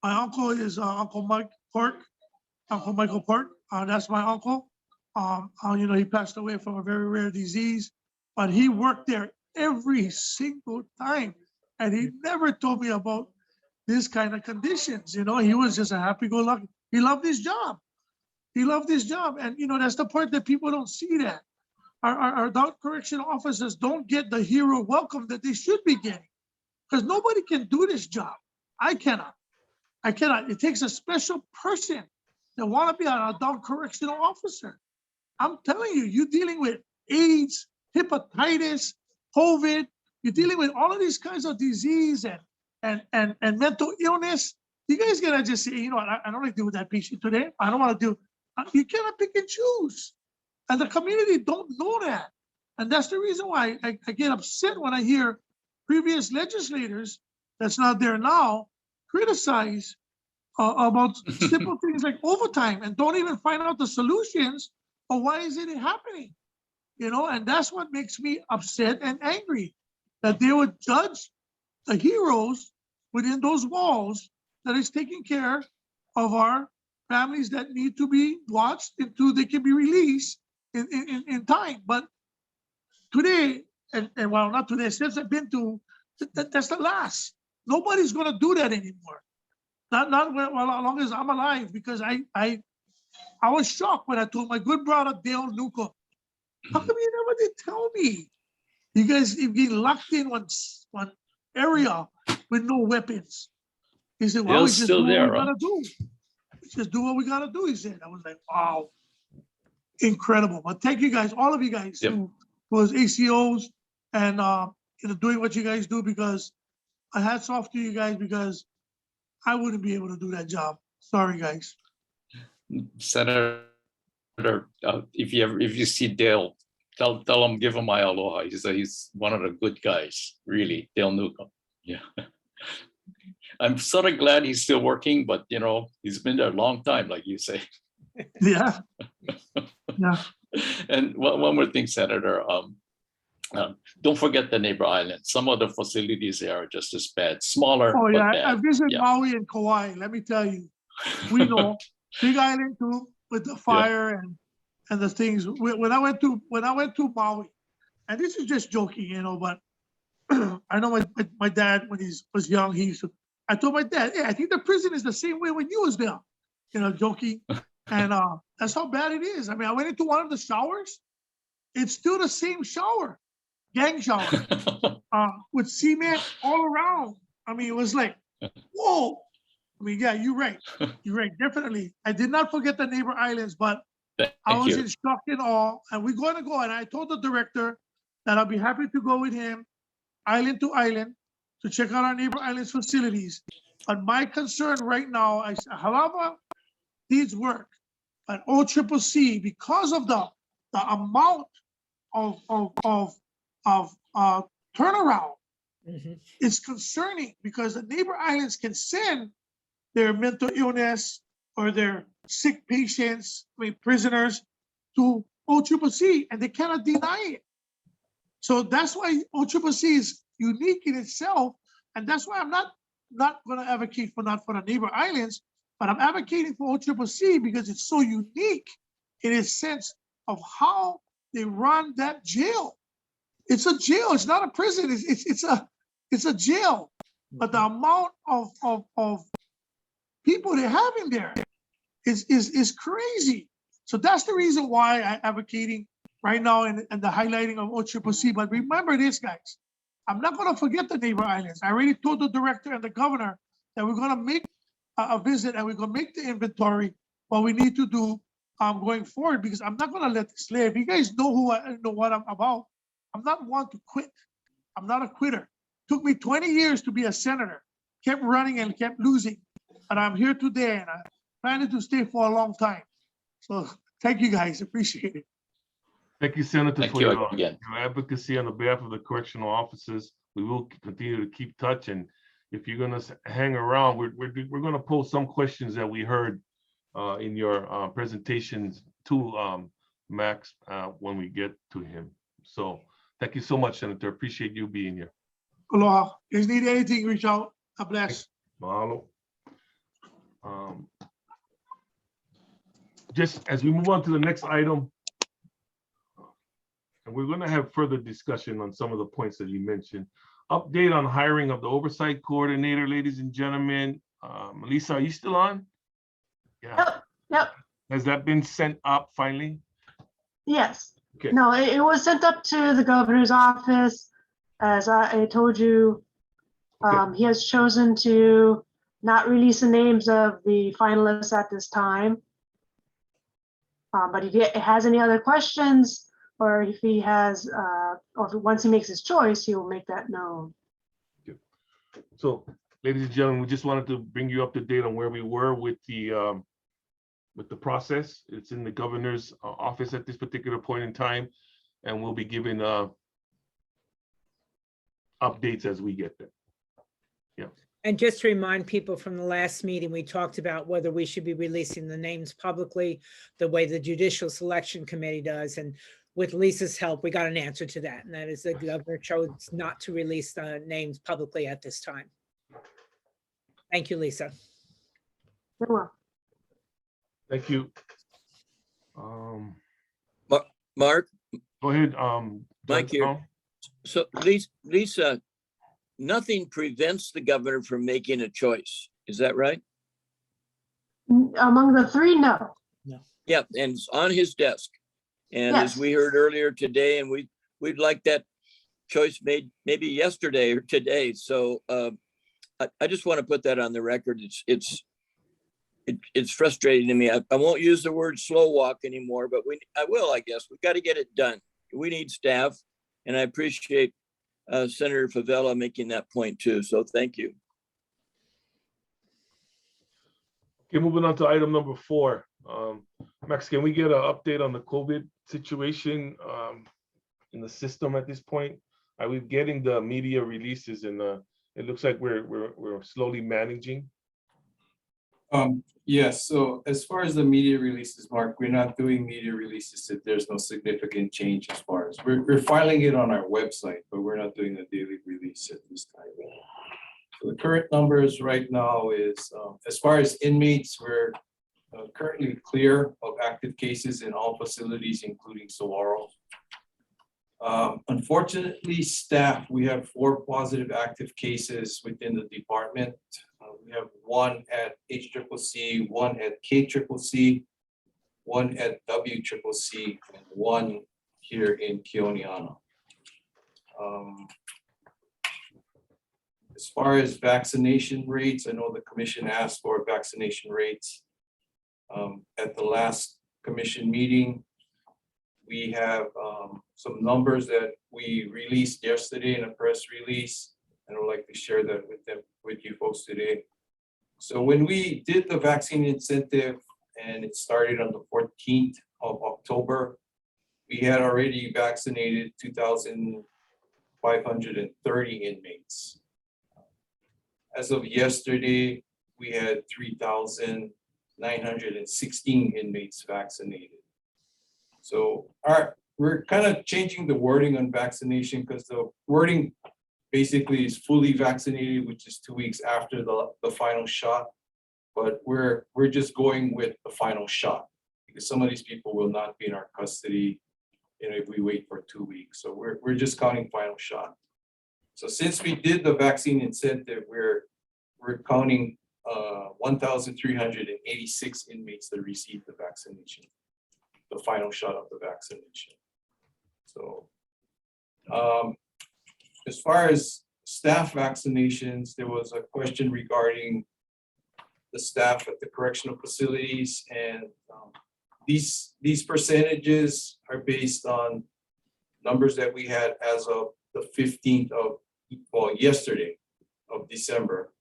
My uncle is Uncle Michael Park. That's my uncle. You know, he passed away from a very rare disease, but he worked there every single time. And he never told me about this kind of conditions. You know, he was just a happy-go-lucky. He loved his job. He loved his job. And, you know, that's the part that people don't see that. Our adult correctional officers don't get the hero welcome that they should be getting, because nobody can do this job. I cannot. It takes a special person that want to be an adult correctional officer. I'm telling you, you're dealing with AIDS, hepatitis, COVID. You're dealing with all of these kinds of disease and mental illness. You guys gotta just say, you know what, I don't like to deal with that patient today. I don't want to do. You cannot pick and choose. And the community don't know that. And that's the reason why I get upset when I hear previous legislators that's not there now criticize about simple things like overtime and don't even find out the solutions or why is it happening. You know, and that's what makes me upset and angry, that they would judge the heroes within those walls that is taking care of our families that need to be watched until they can be released in time. But today, and well, not today, since I've been to, that's the last. Nobody's gonna do that anymore. Not as long as I'm alive, because I was shocked when I told my good brother Dale Newcomb, how come you never did tell me? You guys get locked in one area with no weapons. He said, well, we just do what we gotta do. We just do what we gotta do, he said. I was like, wow, incredible. But thank you guys, all of you guys who was ACOs and you know, doing what you guys do, because I hats off to you guys, because I wouldn't be able to do that job. Sorry, guys. Senator, if you see Dale, tell him, give him my aloha. He's one of the good guys, really, Dale Newcomb. Yeah. I'm sort of glad he's still working, but you know, he's been there a long time, like you say. Yeah. Yeah. And one more thing, Senator, don't forget the neighbor islands. Some of the facilities there are just as bad, smaller. Oh yeah, but bad. I visited Maui and Kauai. Let me tell you, we know Big Island too, with the fire and the things. When I went to Maui, and this is just joking, you know, but I know my dad, when he was young, he used to. I told my dad, hey, I think the prison is the same way when you was there, you know, joking, and that's how bad it is. I mean, I went into one of the showers. It's still the same shower, gang shower, with cement all around. I mean, it was like, whoa. I mean, yeah, you're right. You're right, definitely. I did not forget the neighbor islands, but I was in shock and awe. And we're going to go, and I told the director that I'll be happy to go with him island to island to check out our neighbor islands facilities. But my concern right now, Halava needs work, but HCSOC, because of the amount of turnaround, it's concerning, because the neighbor islands can send their mental illness or their sick patients, I mean prisoners, to HCSOC, and they cannot deny it. So that's why OCCC is unique in itself. And that's why I'm not going to advocate for the neighbor islands, but I'm advocating for OCCC because it's so unique in its sense of how they run that jail. It's a jail. It's not a prison. It's a jail. But the amount of people they have in there is crazy. So that's the reason why I'm advocating right now and the highlighting of OCCC. But remember this, guys. I'm not going to forget the neighbor islands. I already told the director and the governor that we're going to make a visit and we're going to make the inventory what we need to do going forward, because I'm not going to let this live. You guys know what I'm about. I'm not one to quit. I'm not a quitter. Took me 20 years to be a senator, kept running and kept losing. But I'm here today and I'm planning to stay for a long time. So thank you guys, appreciate it. Thank you, Senator, Thank for you your again. advocacy on the behalf of the correctional officers. We will continue to keep touch, and if you're gonna hang around, we're gonna pose some questions that we heard in your presentations to Max when we get to him. So thank you so much, Senator. Appreciate you being here. Aloha. If you need anything, reach out. God bless. Mahalo. Just as we move on to the next item, and we're going to have further discussion on some of the points that you mentioned. Update on hiring of the oversight coordinator, ladies and gentlemen. Melissa, are you still on? Yeah. Yep. Has that been sent up finally? Yes. Okay. No, it was sent up to the governor's office. As I told you, Okay. he has chosen to not release the names of the finalists at this time. But if he has any other questions, or if he has, or if once he makes his choice, he will make that known. So, ladies and gentlemen, we just wanted to bring you up to date on where we were with the process. It's in the governor's office at this particular point in time, and we'll be giving updates as we get them. Yeah. And just to remind people from the last meeting, we talked about whether we should be releasing the names publicly the way the Judicial Selection Committee does. And with Lisa's help, we got an answer to that. And that is the governor chose not to release the names publicly at this time. Thank you, Lisa. You're welcome. Thank you. Mark, Go ahead. Mike here. So Lisa, nothing prevents the governor from making a choice. Is that right? Among the three, no. Yeah, and it's on his desk. And Yes. as we heard earlier today, and we'd like that choice made maybe yesterday or today. So I just want to put that on the record. It's frustrating to me. I won't use the word slow walk anymore, but I will, I guess. We've got to get it done. We need staff, and I appreciate Senator Favela making that point too. So thank you. Okay, moving on to item number 4. Max, can we get an update on the COVID situation in the system at this point? Are we getting the media releases, and it looks like we're slowly managing? Yes, so as far as the media releases, Mark, we're not doing media releases if there's no significant change. As far as we're filing it on our website, but we're not doing a daily release at this time. So the current numbers right now is, as far as inmates, we're currently clear of active cases in all facilities, including Saguaro. Unfortunately, staff, we have 4 positive active cases within the department. We have 1 at HCCC, 1 at KCCC, 1 at WCCC, and 1 here in Keoniana. As far as vaccination rates, I know the commission asked for vaccination rates. At the last commission meeting, we have some numbers that we released yesterday in a press release, and I'd like to share that with you folks today. So when we did the vaccine incentive, and it started on the 14th of October, we had already vaccinated 2,530 inmates. As of yesterday, we had 3,916 inmates vaccinated. So our we're kind of changing the wording on vaccination because the wording basically is fully vaccinated, which is 2 weeks after the final shot. But we're just going with the final shot because some of these people will not be in our custody, you know, if we wait for 2 weeks. So we're just counting final shot. So since we did the vaccine incentive, we're counting 1,386 inmates that received the vaccination, the final shot of the vaccination. So as far as staff vaccinations, there was a question regarding the staff at the correctional facilities, and these percentages are based on numbers that we had as of the 15th of, well, yesterday of December.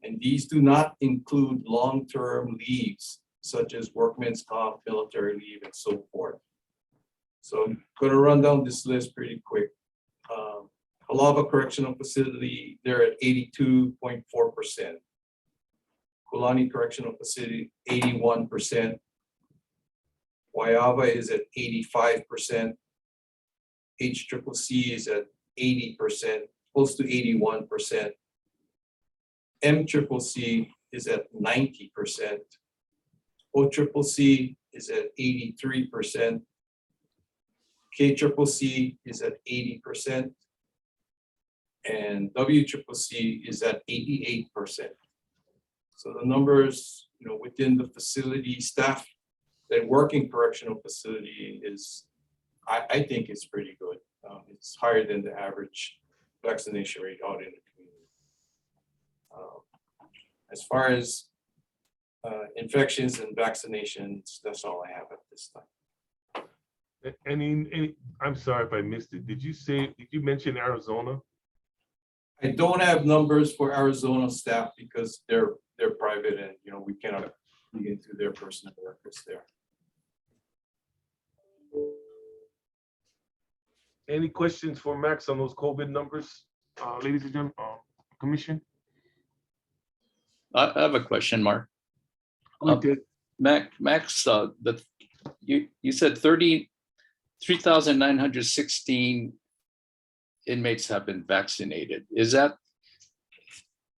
And these do not include long-term leaves such as workman's comp, military leave, and so forth. So I'm gonna run down this list pretty quick. Calava Correctional Facility, they're at 82.4%. Kulani Correctional Facility, 81%. Waiava is at 85%. HCCC is at 80%, close to 81%. MCCC is at 90%. OCCC is at 83%. KCCC is at 80%. And WCCC is at 88%. So the numbers, you know, within the facility staff that work in correctional facility is, I think it's pretty good. It's higher than the average vaccination rate out in the community. As far as infections and vaccinations, that's all I have at this time. Any, I'm sorry if I missed it. Did you mention Arizona? I don't have numbers for Arizona staff because they're private and, you know, we cannot dig into their personal records there. Any questions for Max on those COVID numbers, ladies and gentlemen, Commission? I have a question, Mark. Okay. Max, you said 3,916 inmates have been vaccinated. Is that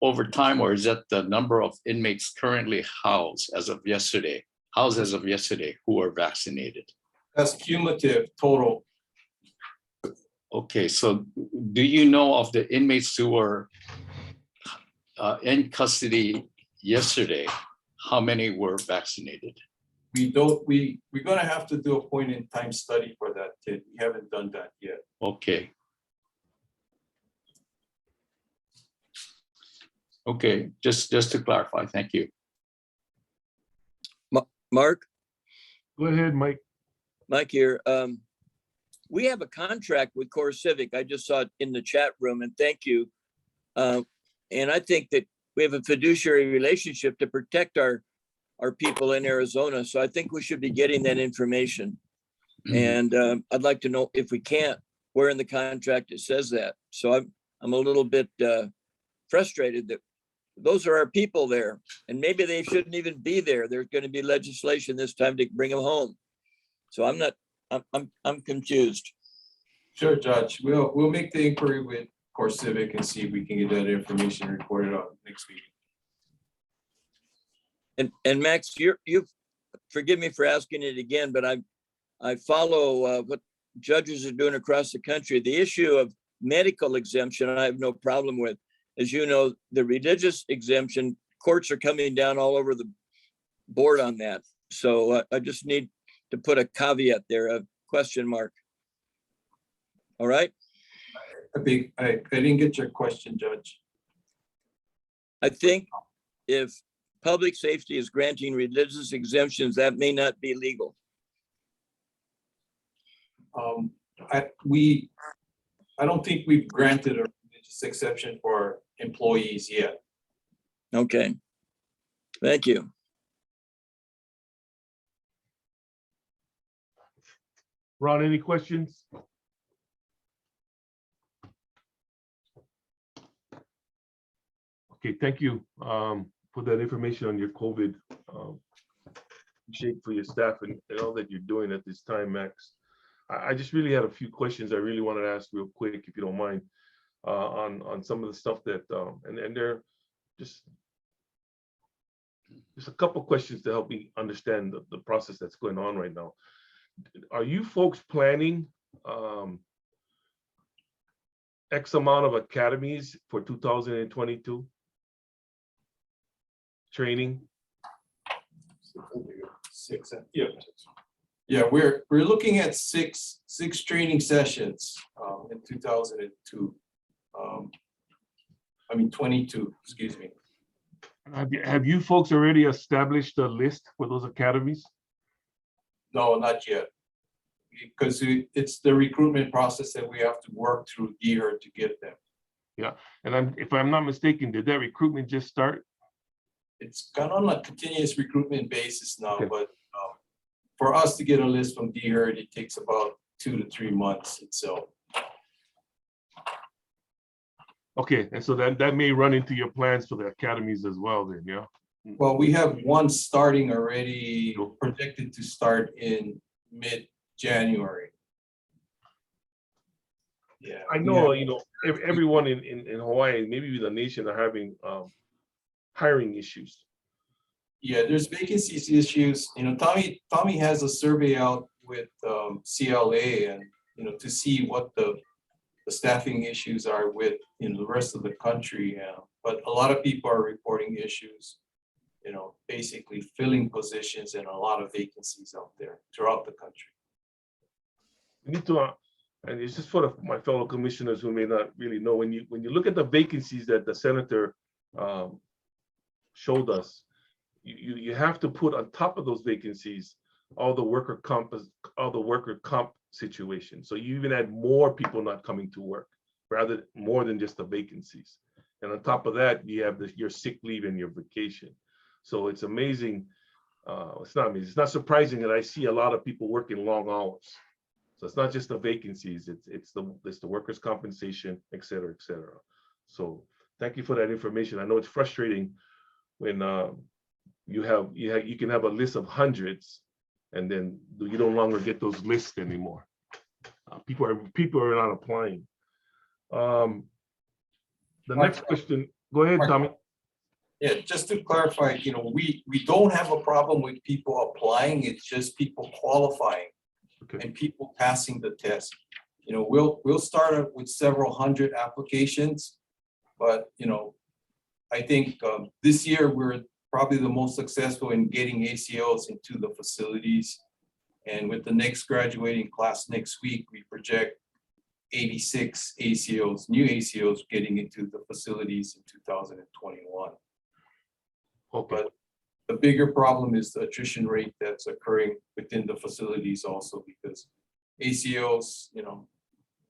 over time, or is that the number of inmates currently housed as of yesterday? Housed as of yesterday who are vaccinated? That's cumulative total. Okay, so do you know of the inmates who were in custody yesterday, how many were vaccinated? We're gonna have to do a point in time study for that, Ted. We haven't done that yet. Okay. Okay, just to clarify, thank you. Mark? Go ahead, Mike. Mike here. We have a contract with Core Civic. I just saw it in the chat room, and thank you. And I think that we have a fiduciary relationship to protect our people in Arizona. So I think we should be getting that information. And I'd like to know, if we can't, where in the contract it says that. So I'm a little bit frustrated that those are our people there, and maybe they shouldn't even be there. There's going to be legislation this time to bring them home. So I'm confused. Sure, Judge. We'll make the inquiry with Core Civic and see if we can get that information recorded out next week. And Max, you forgive me for asking it again, but I follow what judges are doing across the country. The issue of medical exemption, I have no problem with. As you know, the religious exemption, courts are coming down all over the board on that. So I just need to put a caveat there, a question mark. All right. I didn't get your question, Judge. I think if public safety is granting religious exemptions, that may not be legal. I don't think we've granted a religious exception for employees yet. Okay. Thank you. Ron, any questions? Okay, thank you for that information on your COVID. Appreciate for your staff and all that you're doing at this time, Max. I just really had a few questions I really wanted to ask real quick, if you don't mind, on some of the stuff that, and they're just a couple questions to help me understand the process that's going on right now. Are you folks planning X amount of academies for 2022? Training? Six, yeah. Yeah, we're looking at six training sessions in 2002. I mean 22, excuse me. Have you folks already established a list for those academies? No, not yet. Because it's the recruitment process that we have to work through here to get them. Yeah, and if I'm not mistaken, did that recruitment just start? It's gone on a continuous recruitment basis now, Okay. but for us to get a list from DHERD, it takes about 2 to 3 months itself. Okay, and so that may run into your plans for the academies as well then, yeah? Well, we have one starting already, projected to start in mid-January. Yeah. I know, you know, everyone in Hawaii, maybe the nation, are having hiring issues. Yeah, there's vacancies issues. You know, Tommy has a survey out with CLA, and you know, to see what the staffing issues are with the rest of the country. But a lot of people are reporting issues, you know, basically filling positions and a lot of vacancies out there throughout the country. We need to, and it's just for my fellow commissioners who may not really know, when you look at the vacancies that the senator showed us, you have to put on top of those vacancies all the worker comp situation. So you even had more people not coming to work, rather more than just the vacancies. And on top of that, you have your sick leave and your vacation. So it's amazing. It's not amazing. It's not surprising that I see a lot of people working long hours. So it's not just the vacancies, it's the workers' compensation, et cetera, et cetera. So thank you for that information. I know it's frustrating when you can have a list of hundreds, and then you no longer get those lists anymore. People are not applying. The next question, go ahead, Tommy. Yeah, just to clarify, you know, we don't have a problem with people applying. It's just people qualifying. Okay. And people passing the test. You know, we'll start with several hundred applications, but you know, I think this year we're probably the most successful in getting ACOs into the facilities. And with the next graduating class next week, we project 86 ACOs, new ACOs getting into the facilities in 2021. Okay. But the bigger problem is the attrition rate that's occurring within the facilities also, because ACOs, you know,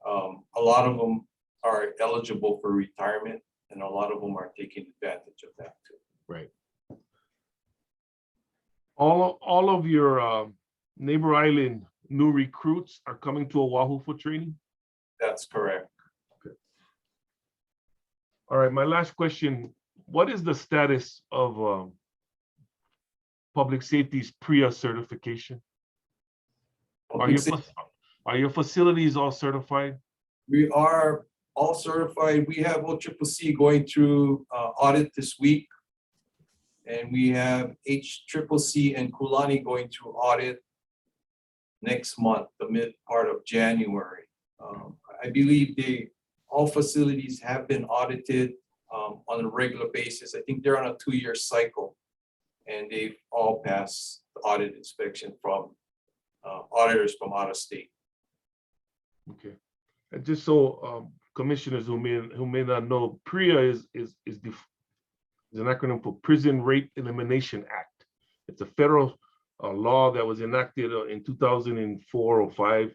a lot of them are eligible for retirement, and a lot of them are taking advantage of that too. Right. All of your neighbor island new recruits are coming to Oahu for training? That's correct. Okay. All right, my last question. What is the status of public safety's PREA certification? Are your facilities all certified? We are all certified. We have OCCC going through audit this week. And we have HCCC and Kulani going through audit next month, the mid part of January. I believe all facilities have been audited on a regular basis. I think they're on a 2-year cycle, and they've all passed the audit inspection from auditors from out of state. Okay, and just so commissioners who may not know, PREA is an acronym for Prison Rape Elimination Act. It's a federal law that was enacted in 2004 or 5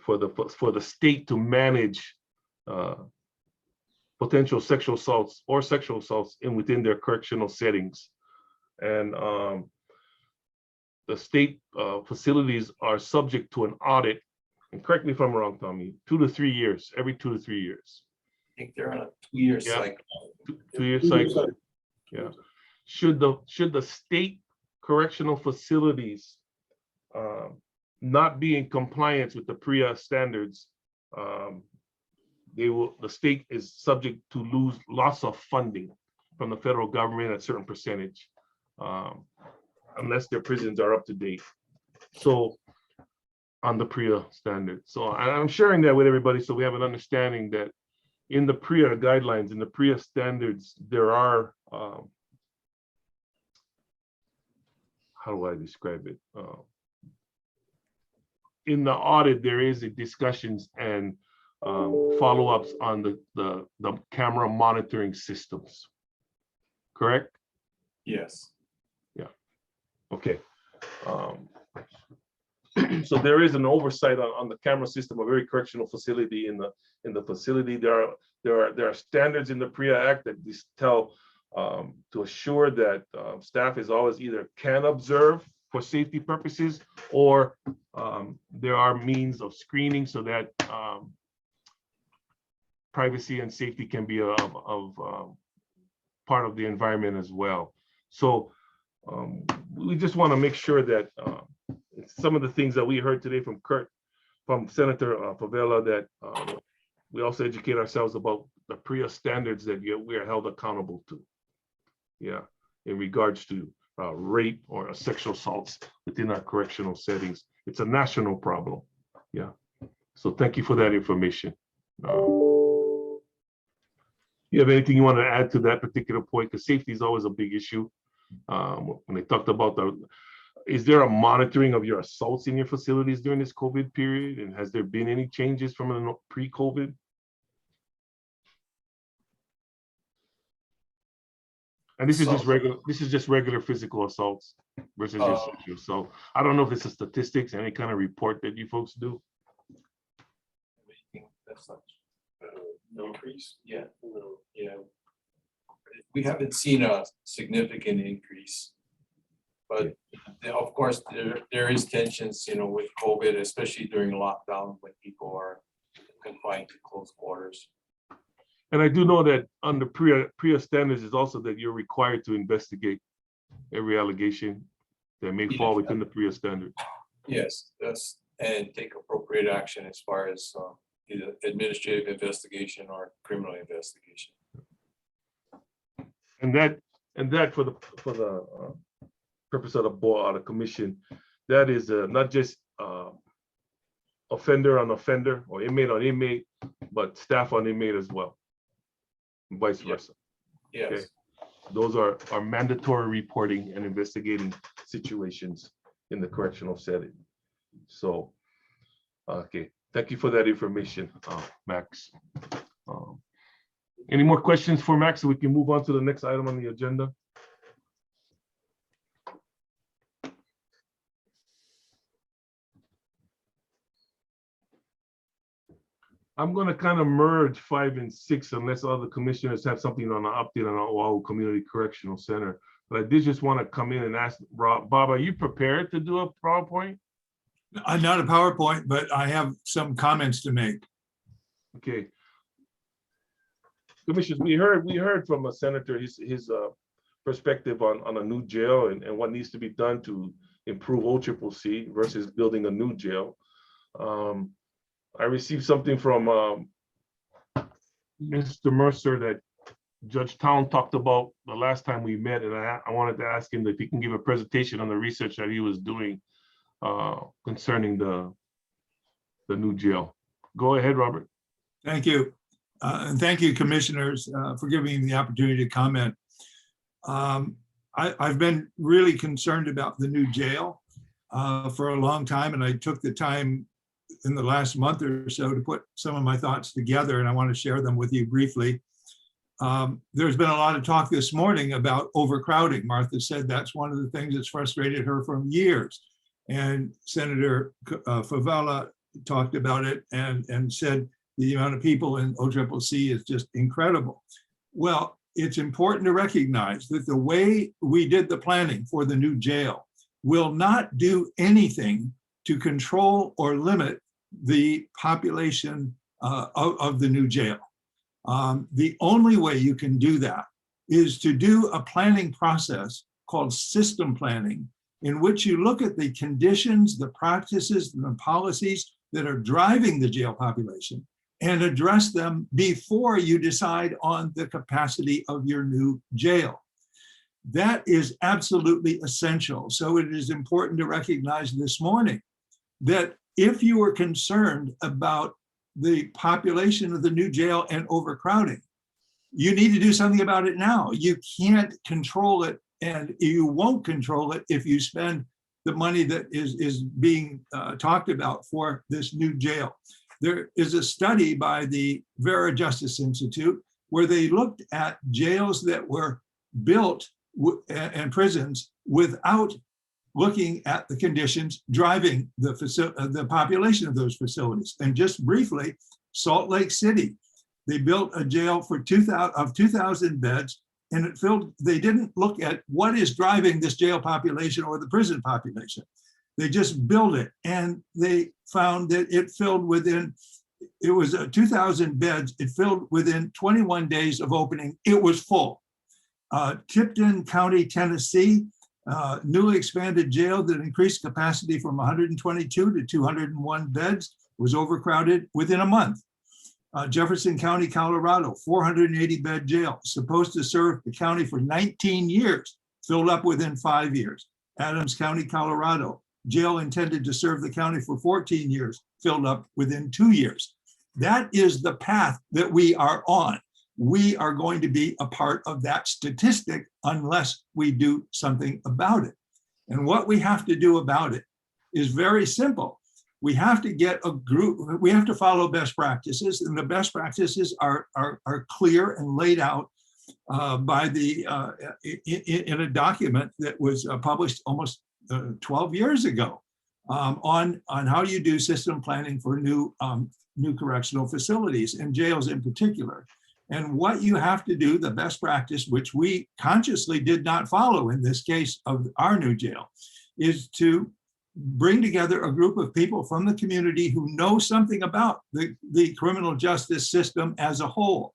for the state to manage potential sexual assaults within their correctional settings. And the state facilities are subject to an audit, and correct me if I'm wrong, Tommy, 2 to 3 years, every 2 to 3 years. I think they're on a 2-year cycle. 2-year cycle. Yeah. Should the state correctional facilities not be in compliance with the PREA standards, the state is subject to loss of funding from the federal government at a certain percentage, unless their prisons are up to date. So on the PREA standard. So I'm sharing that with everybody so we have an understanding that in the PREA guidelines, in the PREA standards, there are, how do I describe it? In the audit, there is a discussions and follow-ups on the camera monitoring systems. Correct? Yes. Yeah. Okay. So there is an oversight on the camera system of every correctional facility in the facility. There are standards in the PREA Act that tell to assure that staff is always either can observe for safety purposes, or there are means of screening so that privacy and safety can be part of the environment as well. So we just want to make sure that some of the things that we heard today from Senator Favela, that we also educate ourselves about the PREA standards that we are held accountable to. Yeah, in regards to rape or sexual assaults within our correctional settings. It's a national problem. Yeah. So thank you for that information. You have anything you want to add to that particular point? Because safety is always a big issue. When they talked about is there a monitoring of your assaults in your facilities during this COVID period? And has there been any changes from pre-COVID? And this is just regular physical assaults versus your sexual. So I don't know if it's a statistics, any kind of report that you folks do. That's such no increase. Yeah, no, yeah. We haven't seen a significant increase, but of course there is tensions, with COVID, especially during lockdown when people are confined to close quarters. And I do know that under PREA standards is also that you're required to investigate every allegation that may fall within the PREA standard. Yes, and take appropriate action as far as either administrative investigation or criminal investigation. And that for the purpose of the commission, that is not just offender on offender or inmate on inmate, but staff on inmate as well, and vice versa. Yes. Okay. Those are mandatory reporting and investigating situations in the correctional setting. So, okay, thank you for that information, Max. Any more questions for Max so we can move on to the next item on the agenda? I'm going to kind of merge 5 and 6 unless other commissioners have something on an update on our Oahu Community Correctional Center. But I did just want to come in and ask Bob, are you prepared to do a PowerPoint? Not a PowerPoint, but I have some comments to make. Okay. Commissioners, we heard from a senator his perspective on a new jail and what needs to be done to improve OCCC versus building a new jail. I received something from Mr. Mercer that Judge Town talked about the last time we met, and I wanted to ask him if he can give a presentation on the research that he was doing concerning the new jail. Go ahead, Robert. Thank you. And thank you, commissioners, for giving me the opportunity to comment. I've been really concerned about the new jail for a long time, and I took the time in the last month or so to put some of my thoughts together, and I want to share them with you briefly. There's been a lot of talk this morning about overcrowding. Martha said that's one of the things that's frustrated her for years. And Senator Favela talked about it and said the amount of people in OCCC is just incredible. Well, it's important to recognize that the way we did the planning for the new jail will not do anything to control or limit the population of the new jail. The only way you can do that is to do a planning process called system planning in which you look at the conditions, the practices, and the policies that are driving the jail population and address them before you decide on the capacity of your new jail. That is absolutely essential. So it is important to recognize this morning that if you are concerned about the population of the new jail and overcrowding, you need to do something about it now. You can't control it, and you won't control it if you spend the money that is being talked about for this new jail. There is a study by the Vera Justice Institute where they looked at jails that were built and prisons without looking at the conditions driving the population of those facilities. And just briefly, Salt Lake City, they built a jail for 2,000 beds, and it filled. They didn't look at what is driving this jail population or the prison population. They just built it, and they found that it filled within. It was 2,000 beds. It filled within 21 days of opening. It was full. Tipton County, Tennessee, newly expanded jail that increased capacity from 122 to 201 beds, was overcrowded within a month. Jefferson County, Colorado, 480 bed jail, supposed to serve the county for 19 years, filled up within 5 years. Adams County, Colorado, jail intended to serve the county for 14 years, filled up within 2 years. That is the path that we are on. We are going to be a part of that statistic unless we do something about it. And what we have to do about it is very simple. We have to get a group, we have to follow best practices, and the best practices are clear and laid out by in a document that was published almost 12 years ago on how you do system planning for new correctional facilities and jails in particular. And what you have to do, the best practice, which we consciously did not follow in this case of our new jail, is to bring together a group of people from the community who know something about the criminal justice system as a whole,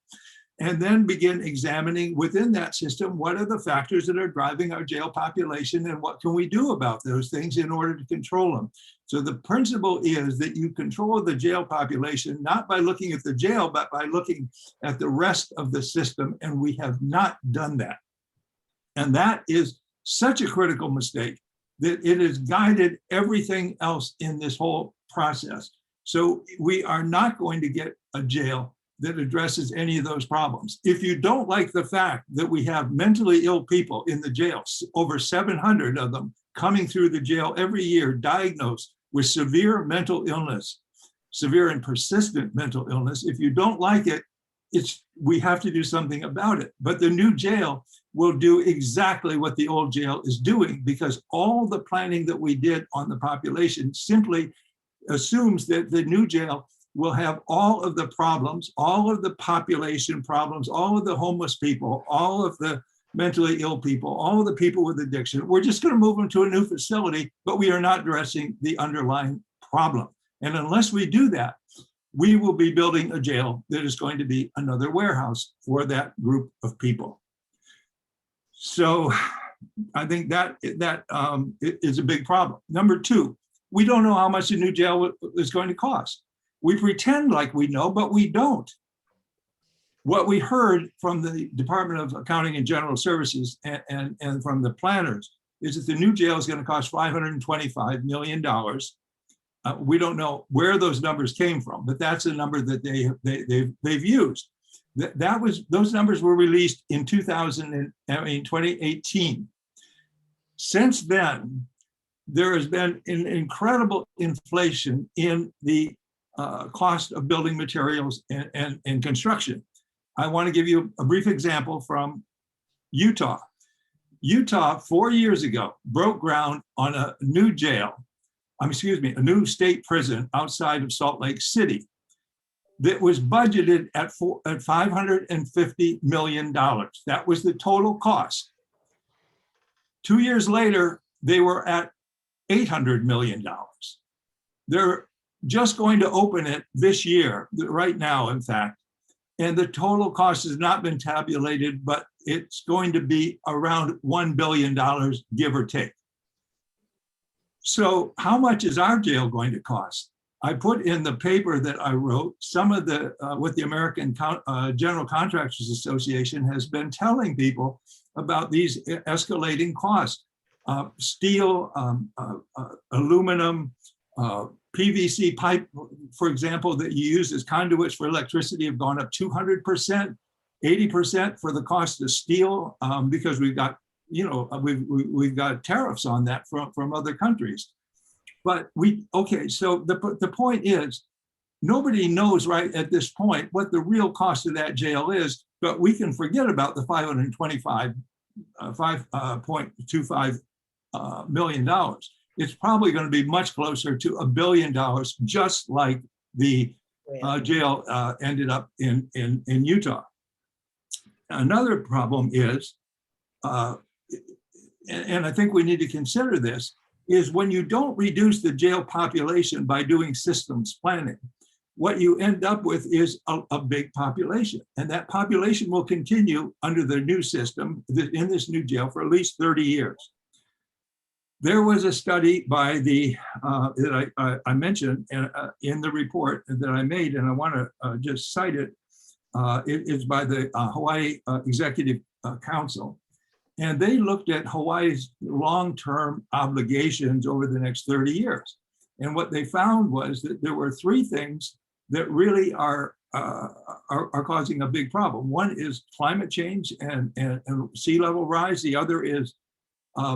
and then begin examining within that system, what are the factors that are driving our jail population and what can we do about those things in order to control them. So the principle is that you control the jail population, not by looking at the jail, but by looking at the rest of the system, and we have not done that. And that is such a critical mistake that it has guided everything else in this whole process. So we are not going to get a jail that addresses any of those problems. If you don't like the fact that we have mentally ill people in the jails, over 700 of them coming through the jail every year, diagnosed with severe mental illness, severe and persistent mental illness. If you don't like it, we have to do something about it. But the new jail will do exactly what the old jail is doing, because all the planning that we did on the population simply assumes that the new jail will have all of the problems, all of the population problems, all of the homeless people, all of the mentally ill people, all of the people with addiction. We're just going to move them to a new facility, but we are not addressing the underlying problem. And unless we do that, we will be building a jail that is going to be another warehouse for that group of people. So I think that is a big problem. Number two, we don't know how much the new jail is going to cost. We pretend like we know, but we don't. What we heard from the Department of Accounting and General Services and from the planners is that the new jail is going to cost $525 million. We don't know where those numbers came from, but that's a number that they've used. Those numbers were released in 2018. Since then, there has been an incredible inflation in the cost of building materials and construction. I want to give you a brief example from Utah. Utah, 4 years ago, broke ground on a new jail, a new state prison outside of Salt Lake City that was budgeted at $550 million. That was the total cost. 2 years later, they were at $800 million. They're just going to open it this year, right now, in fact, and the total cost has not been tabulated, but it's going to be around $1 billion, give or take. So how much is our jail going to cost? I put in the paper that I wrote, some of the, what the American General Contractors Association has been telling people about these escalating costs. Steel, aluminum, PVC pipe, for example, that you use as conduits for electricity have gone up 200%, 80% for the cost of steel, because we've got, we've got tariffs on that from other countries. But so the point is, nobody knows right at this point what the real cost of that jail is, but we can forget about the $5.25 million. It's probably going to be much closer to $1 billion, just like the jail ended up in Utah. Another problem is, and I think we need to consider this, is when you don't reduce the jail population by doing systems planning, what you end up with is a big population. And that population will continue under the new system in this new jail for at least 30 years. There was a study by the, that I mentioned in the report that I made, and I want to just cite it. It's by the Hawaii Executive Council. And they looked at Hawaii's long-term obligations over the next 30 years. And what they found was that there were three things that really are causing a big problem. One is climate change and sea level rise. The other is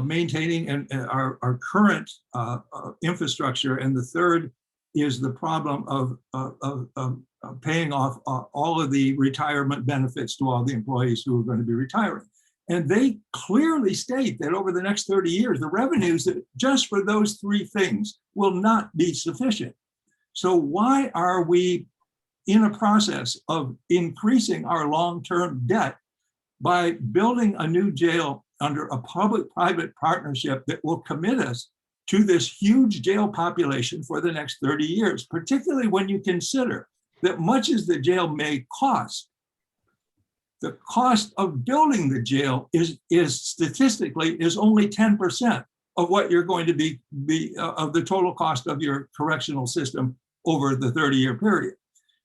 maintaining our current infrastructure. And the third is the problem of paying off all of the retirement benefits to all the employees who are going to be retiring. And they clearly state that over the next 30 years, the revenues that just for those three things will not be sufficient. So why are we in a process of increasing our long-term debt by building a new jail under a public-private partnership that will commit us to this huge jail population for the next 30 years, particularly when you consider that much as the jail may cost, the cost of building the jail is statistically only 10% of what you're going to be of the total cost of your correctional system over the 30-year period.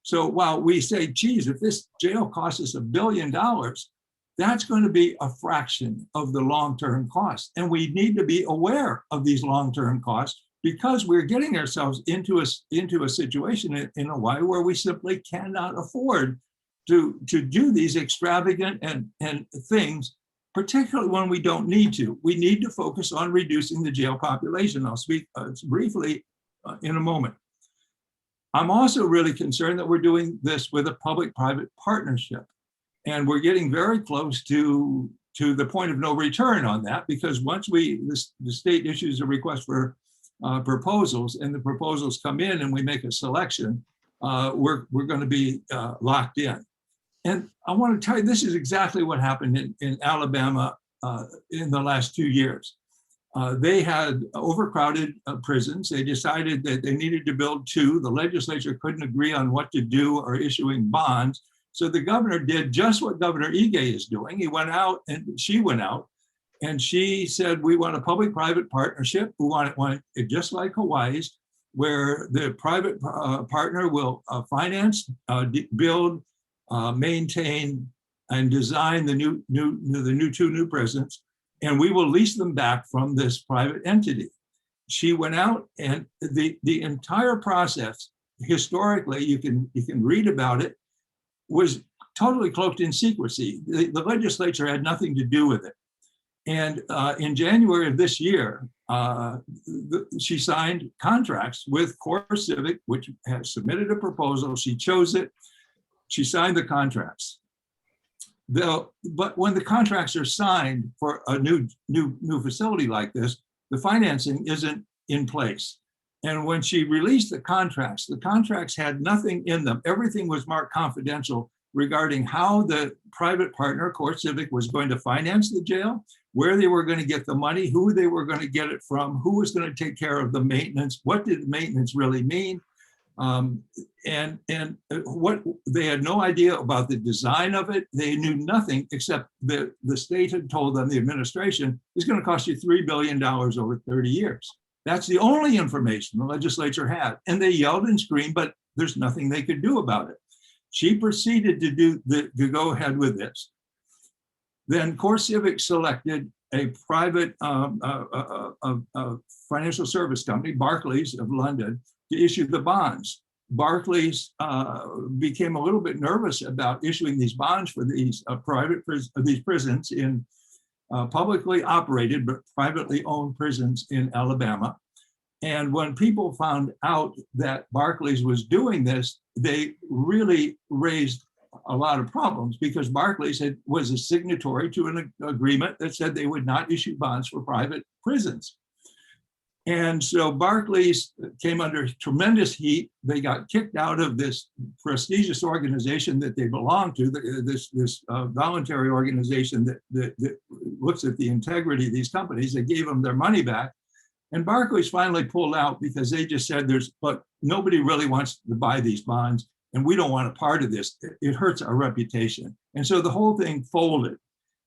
So while we say, geez, if this jail costs us $1 billion, that's going to be a fraction of the long-term cost. And we need to be aware of these long-term costs because we're getting ourselves into a situation in Hawaii where we simply cannot afford to do these extravagant and things, particularly when we don't need to. We need to focus on reducing the jail population. I'll speak briefly in a moment. I'm also really concerned that we're doing this with a public-private partnership. And we're getting very close to the point of no return on that, because once the state issues a request for proposals and the proposals come in and we make a selection, we're going to be locked in. And I want to tell you, this is exactly what happened in Alabama in the last 2 years. They had overcrowded prisons. They decided that they needed to build 2. The legislature couldn't agree on what to do or issuing bonds. So the governor did just what Governor Ige is doing. He went out and she went out and she said, we want a public-private partnership. We want it just like Hawaii's, where the private partner will finance, build, maintain, and design the two new prisons, and we will lease them back from this private entity. She went out, and the entire process, historically, you can read about it, was totally cloaked in secrecy. The legislature had nothing to do with it. And in January of this year, she signed contracts with Core Civic, which has submitted a proposal. She chose it. She signed the contracts. But when the contracts are signed for a new facility like this, the financing isn't in place. And when she released the contracts had nothing in them. Everything was marked confidential regarding how the private partner, Core Civic, was going to finance the jail, where they were going to get the money, who they were going to get it from, who was going to take care of the maintenance, what did maintenance really mean? And what they had no idea about the design of it. They knew nothing except the state had told them, the administration is going to cost you $3 billion over 30 years. That's the only information the legislature had. And they yelled and screamed, but there's nothing they could do about it. She proceeded to go ahead with this. Then CoreCivic selected a private financial service company, Barclays of London, to issue the bonds. Barclays became a little bit nervous about issuing these bonds for these these prisons in publicly operated but privately owned prisons in Alabama. And when people found out that Barclays was doing this, they really raised a lot of problems, because Barclays was a signatory to an agreement that said they would not issue bonds for private prisons. And so Barclays came under tremendous heat. They got kicked out of this prestigious organization that they belonged to, this voluntary organization that looks at the integrity of these companies. They gave them their money back. And Barclays finally pulled out because they just said, look, nobody really wants to buy these bonds, and we don't want a part of this. It hurts our reputation. And so the whole thing folded.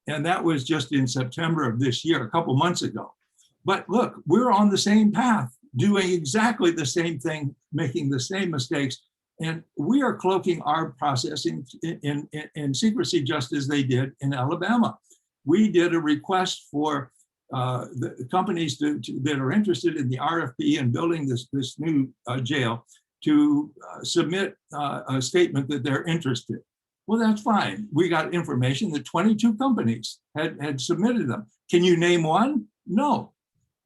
And that was just in September of this year, a couple months ago. But look, we're on the same path, doing exactly the same thing, making the same mistakes. And we are cloaking our processing in secrecy, just as they did in Alabama. We did a request for the companies that are interested in the RFP and building this new jail to submit a statement that they're interested. Well, that's fine. We got information that 22 companies had submitted them. Can you name one? No,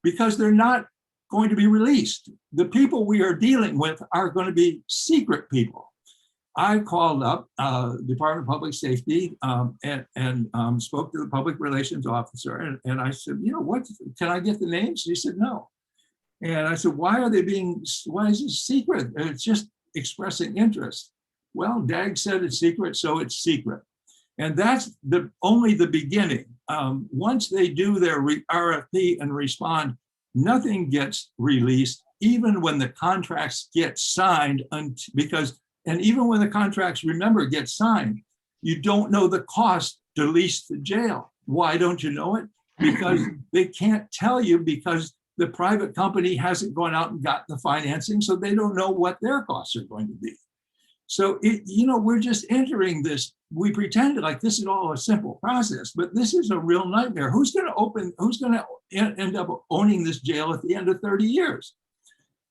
because they're not going to be released. The people we are dealing with are going to be secret people. I called up Department of Public Safety and spoke to the public relations officer. And I said, what, can I get the names? He said, no. And I said, why is it secret? It's just expressing interest. Well, DAG said it's secret, so it's secret. And that's only the beginning. Once they do their RFP and respond, nothing gets released, even when the contracts get signed, and even when the contracts, remember, get signed, you don't know the cost to lease the jail. Why don't you know it? Because they can't tell you, because the private company hasn't gone out and got the financing, so they don't know what their costs are going to be. So, we're just entering this. We pretend like this is all a simple process, but this is a real nightmare. Who's going to end up owning this jail at the end of 30 years?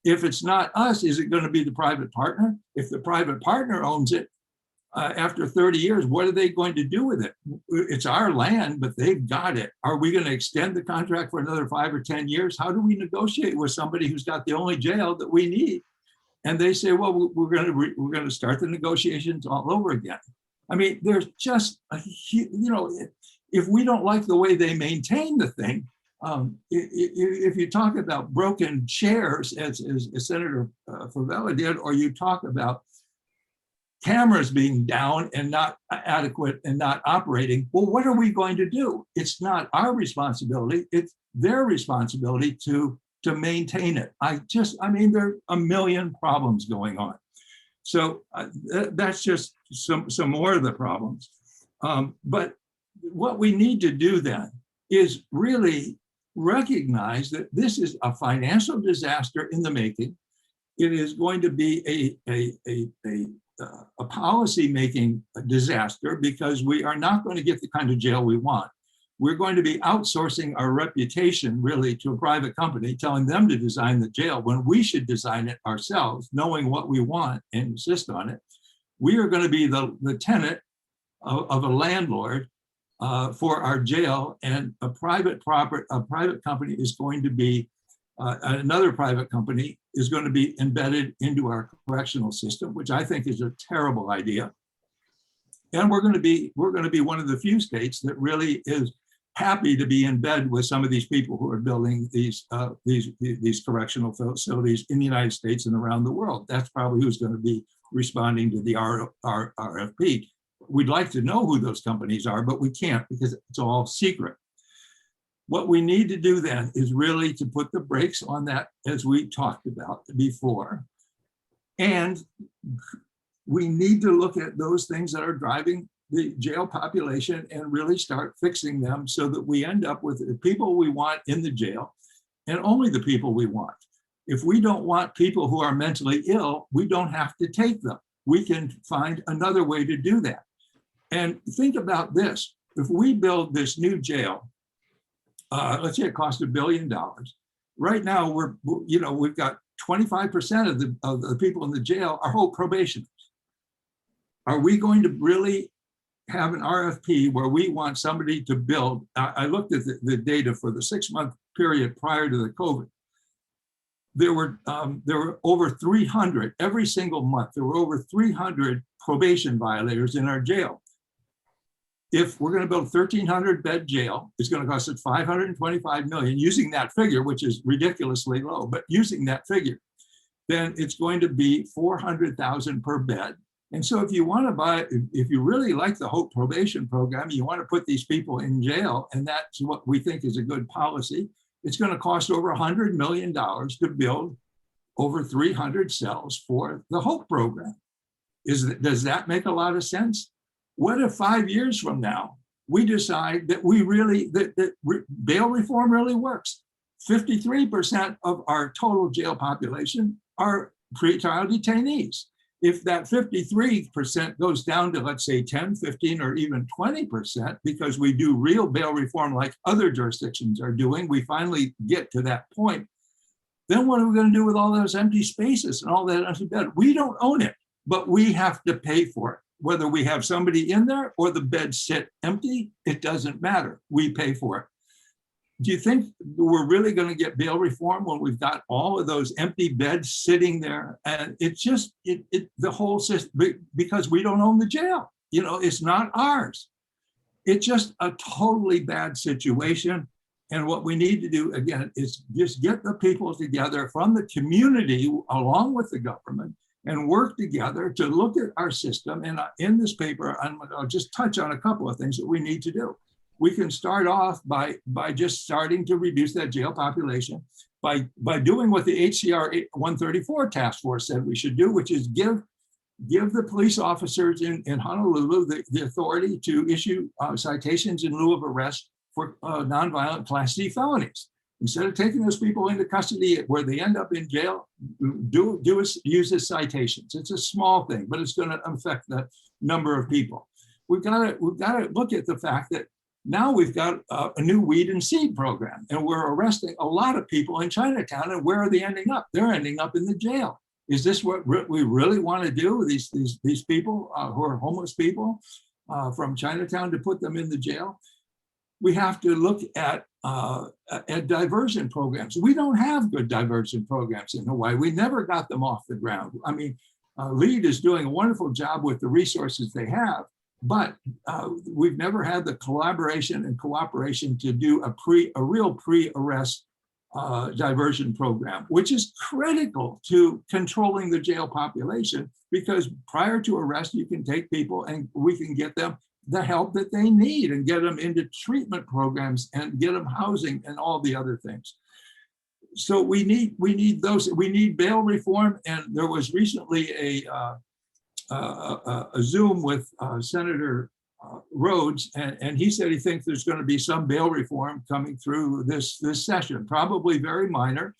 If it's not us, is it going to be the private partner? If the private partner owns it, after 30 years, what are they going to do with it? It's our land, but they've got it. Are we going to extend the contract for another 5 or 10 years? How do we negotiate with somebody who's got the only jail that we need? And they say, well, we're going to start the negotiations all over again. I mean, there's just, if we don't like the way they maintain the thing, if you talk about broken chairs, as Senator Favela did, or you talk about cameras being down and not adequate and not operating, well, what are we going to do? It's not our responsibility. It's their responsibility to maintain it. I mean, there are a million problems going on. So that's just some more of the problems. But what we need to do then is really recognize that this is a financial disaster in the making. It is going to be a policy-making disaster, because we are not going to get the kind of jail we want. We're going to be outsourcing our reputation really to a private company, telling them to design the jail when we should design it ourselves, knowing what we want and insist on it. We are going to be the tenant of a landlord for our jail, and a private company is going to be, another private company is going to be embedded into our correctional system, which I think is a terrible idea. And we're going to be one of the few states that really is happy to be in bed with some of these people who are building these correctional facilities in the United States and around the world. That's probably who's going to be responding to the RFP. We'd like to know who those companies are, but we can't, because it's all secret. What we need to do then is really to put the brakes on that, as we talked about before. And we need to look at those things that are driving the jail population and really start fixing them, so that we end up with the people we want in the jail. and only the people we want. If we don't want people who are mentally ill, we don't have to take them. We can find another way to do that. And think about this. If we build this new jail, let's say it costs $1 billion. Right now, we've got 25% of the people in the jail are whole probationers. Are we going to really have an RFP where we want somebody to build? I looked at the data for the 6-month period prior to the COVID. There were over 300 every single month. There were over 300 probation violators in our jail. If we're going to build a 1,300 bed jail, it's going to cost us $525 million, using that figure, which is ridiculously low, but using that figure, then it's going to be $400,000 per bed. And so if you want to buy, if you really like the Hope probation program, you want to put these people in jail, and that's what we think is a good policy, it's going to cost over $100 million to build over 300 cells for the Hope program. Does that make a lot of sense? What if 5 years from now, we decide that bail reform really works? 53% of our total jail population are pretrial detainees. If that 53% goes down to, let's say, 10, 15, or even 20%, because we do real bail reform like other jurisdictions are doing, we finally get to that point, then what are we going to do with all those empty spaces and all that empty bed? We don't own it, but we have to pay for it. Whether we have somebody in there or the beds sit empty, it doesn't matter. We pay for it. Do you think we're really going to get bail reform when we've got all of those empty beds sitting there? And it's just the whole system, because we don't own the jail. It's not ours. It's just a totally bad situation. And what we need to do, again, is just get the people together from the community along with the government and work together to look at our system. And in this paper, I'll just touch on a couple of things that we need to do. We can start off by just starting to reduce that jail population by doing what the HCR 134 task force said we should do, which is give the police officers in Honolulu the authority to issue citations in lieu of arrest for nonviolent Class C felonies. Instead of taking those people into custody where they end up in jail, use as citations. It's a small thing, but it's going to affect the number of people. We've got to look at the fact that now we've got a new weed and seed program, and we're arresting a lot of people in Chinatown. And where are they ending up? They're ending up in the jail. Is this what we really want to do with these people who are homeless people from Chinatown, to put them in the jail? We have to look at diversion programs. We don't have good diversion programs in Hawaii. We never got them off the ground. I mean, LEAD is doing a wonderful job with the resources they have, but we've never had the collaboration and cooperation to do a real pre-arrest diversion program, which is critical to controlling the jail population, because prior to arrest, you can take people and we can get them the help that they need and get them into treatment programs and get them housing and all the other things. So we need bail reform. And there was recently a Zoom with Senator Rhodes, and he said he thinks there's going to be some bail reform coming through this session, probably very minor.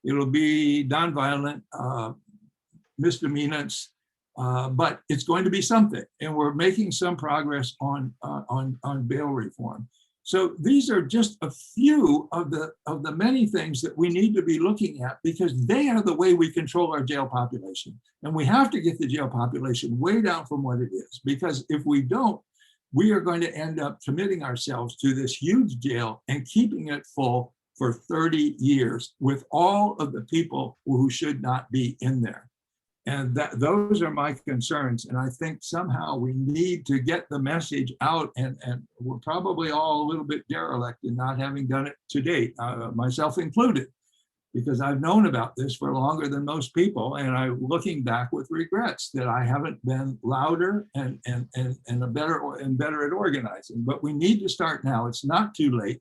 It'll be nonviolent misdemeanors, but it's going to be something, and we're making some progress on bail reform. So these are just a few of the many things that we need to be looking at, because they are the way we control our jail population. And we have to get the jail population way down from what it is, because if we don't, we are going to end up committing ourselves to this huge jail and keeping it full for 30 years with all of the people who should not be in there. And those are my concerns. And I think somehow we need to get the message out, and we're probably all a little bit derelict in not having done it to date, myself included, because I've known about this for longer than most people. And I'm looking back with regrets that I haven't been louder and better at organizing. But we need to start now. It's not too late,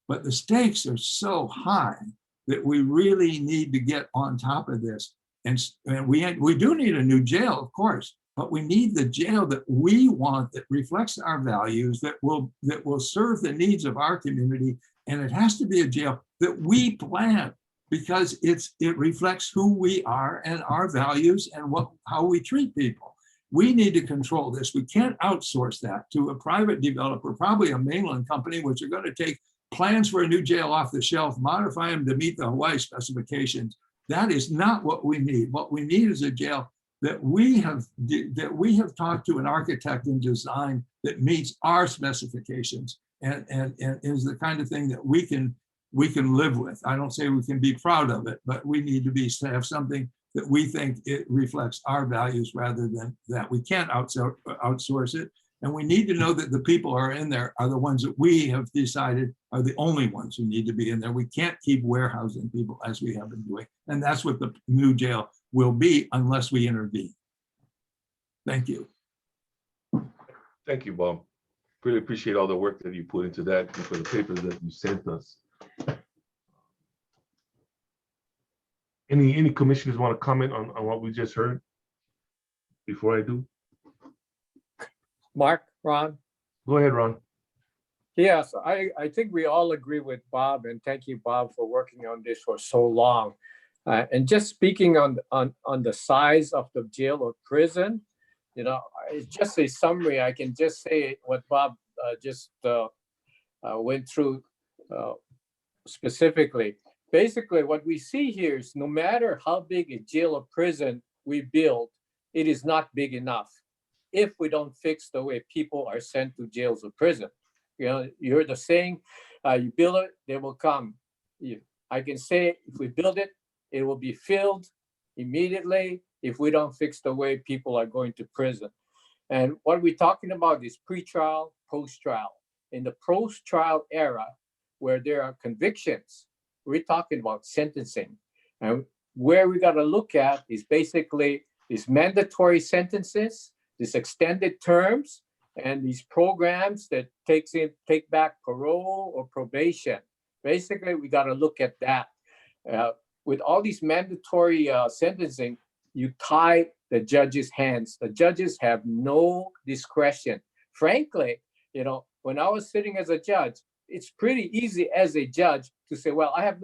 but the stakes are so high that we really need to get on top of this. And we do need a new jail, of course, but we need the jail that we want, that reflects our values, that will serve the needs of our community. And it has to be a jail that we plan, because it reflects who we are and our values and how we treat people. We need to control this. We can't outsource that to a private developer, probably a mainland company, which are going to take plans for a new jail off the shelf, modify them to meet the Hawaii specifications. That is not what we need. What we need is a jail that we have talked to an architect and design that meets our specifications and is the kind of thing that we can live with. I don't say we can be proud of it, but we need to have something that we think it reflects our values rather than that. We can't outsource it. And we need to know that the people who are in there are the ones that we have decided are the only ones who need to be in there. We can't keep warehousing people as we have been doing. And that's what the new jail will be unless we intervene. Thank you. Thank you, Bob. Really appreciate all the work that you put into that and for the papers that you sent us. Any commissioners want to comment on what we just heard before I do? Mark, Ron? Go ahead, Ron. Yes, I think we all agree with Bob, and thank you, Bob, for working on this for so long. And just speaking on the size of the jail or prison, you know, it's just a summary. I can just say what Bob just went through specifically. Basically, what we see here is no matter how big a jail or prison we build, it is not big enough if we don't fix the way people are sent to jails or prison. You know, you heard the saying, you build it, they will come. I can say if we build it, it will be filled immediately if we don't fix the way people are going to prison. And what we're talking about is pre-trial, post-trial. In the post-trial era, where there are convictions, we're talking about sentencing. And where we got to look at is basically these mandatory sentences, these extended terms, and these programs that take back parole or probation. Basically, we got to look at that. With all these mandatory sentencing, you tie the judge's hands. The judges have no discretion. Frankly, you know, when I was sitting as a judge, it's pretty easy as a judge to say, well, I have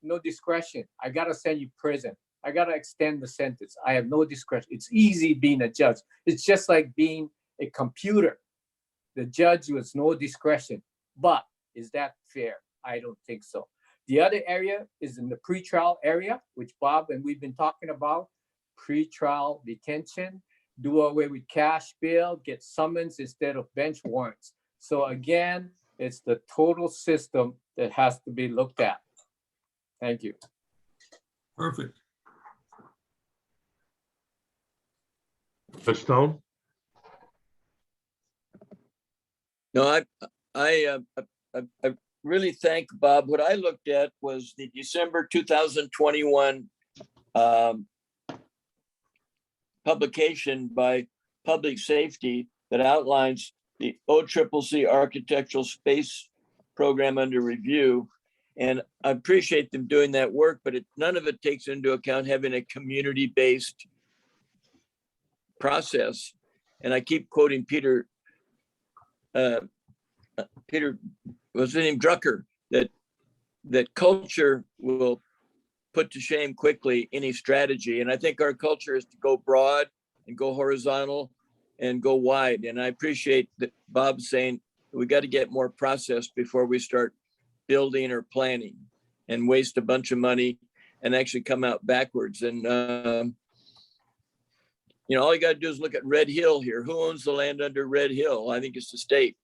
no discretion. I got to send you prison. I got to extend the sentence. I have no discretion. It's easy being a judge. It's just like being a computer. The judge has no discretion. But is that fair? I don't think so. The other area is in the pretrial area, which Bob and we've been talking about. Pretrial detention, do away with cash bail, get summons instead of bench warrants. So again, it's the total system that has to be looked at. Thank you. Perfect. Judge Stone? No, I really thank Bob. What I looked at was the December 2021 publication by Public Safety that outlines the OCCC Architectural Space Program under review. And I appreciate them doing that work, but none of it takes into account having a community-based process. And I keep quoting Peter, what's his name, Drucker, that culture will put to shame quickly any strategy. And I think our culture is to go broad and go horizontal and go wide. And I appreciate that Bob saying we got to get more process before we start building or planning and waste a bunch of money and actually come out backwards. And, you know, all you got to do is look at Red Hill here. Who owns the land under Red Hill? I think it's the state.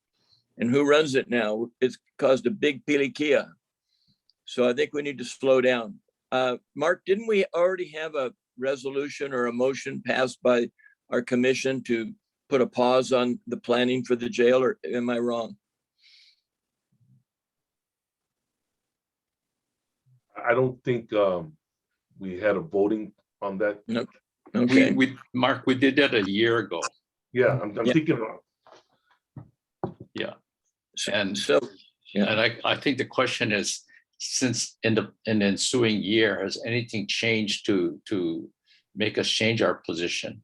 And who runs it now? It's caused a big pilikia. So I think we need to slow down. Mark, didn't we already have a resolution or a motion passed by our commission to put a pause on the planning for the jail, or am I wrong? I don't think we had a voting on that. No. Okay. Mark, we did that a year ago. Yeah, I'm thinking about. Yeah. And so, yeah. And I think the question is, since in the ensuing year, has anything changed to make us change our position?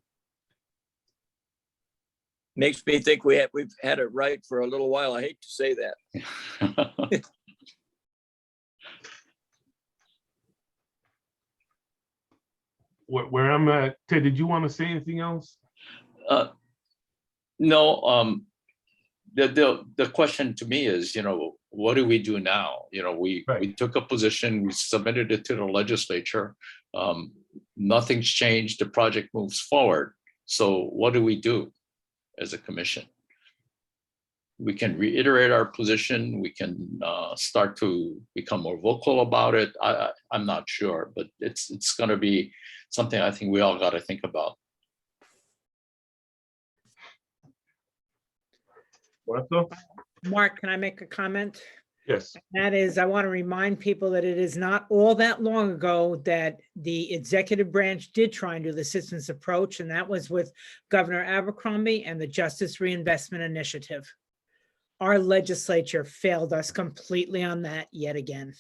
Makes me think we've had it right for a little while. I hate to say that. where I'm at, Ted, did you want to say anything else? No, the question to me is, what do we do now? We took a position, we submitted it to the legislature. Nothing's changed, the project moves forward. So what do we do as a commission? We can reiterate our position. We can start to become more vocal about it. I'm not sure, but it's going to be something I think we all got to think about. Mark, can I make a comment? Yes. That is, I want to remind people that it is not all that long ago that the executive branch did try and do the citizens approach, and that was with Governor Abercrombie and the Justice Reinvestment Initiative. Our legislature failed us completely on that yet again.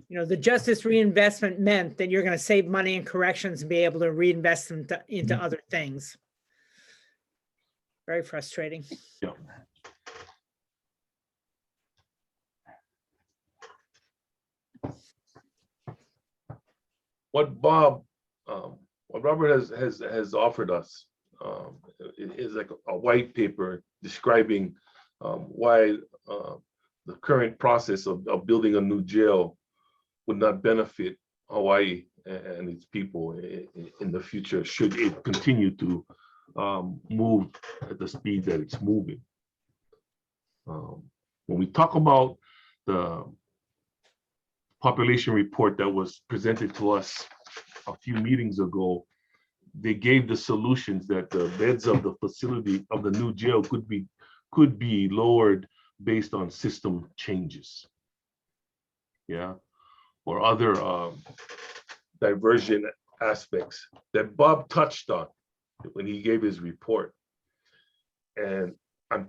The justice reinvestment meant that you're going to save money in corrections and be able to reinvest them into other things. Very frustrating. Yeah. What Robert has offered us is like a white paper describing why the current process of building a new jail would not benefit Hawaii and its people in the future should it continue to move at the speed that it's moving. When we talk about the population report that was presented to us a few meetings ago, they gave the solutions that the beds of the facility of the new jail could be lowered based on system changes. Yeah, or other diversion aspects that Bob touched on when he gave his report. And I'm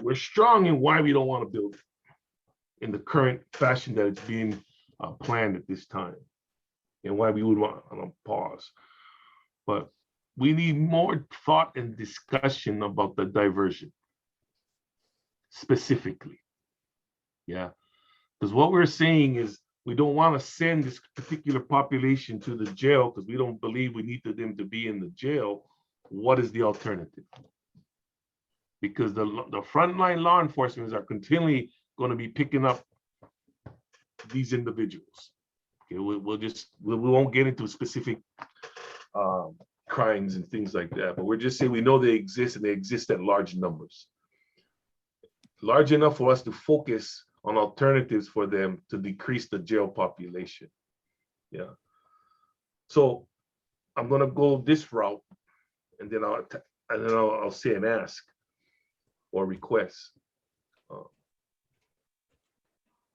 we're strong in why we don't want to build it in the current fashion that it's being planned at this time, and why we would want to pause. But we need more thought and discussion about the diversion specifically. Yeah, because what we're saying is we don't want to send this particular population to the jail because we don't believe we need them to be in the jail. What is the alternative? Because the frontline law enforcement are continually going to be picking up these individuals. Okay, we won't get into specific crimes and things like that, but we're just saying we know they exist, and they exist at large numbers. Large enough for us to focus on alternatives for them to decrease the jail population. Yeah. So I'm gonna go this route, and then I'll say and ask or request.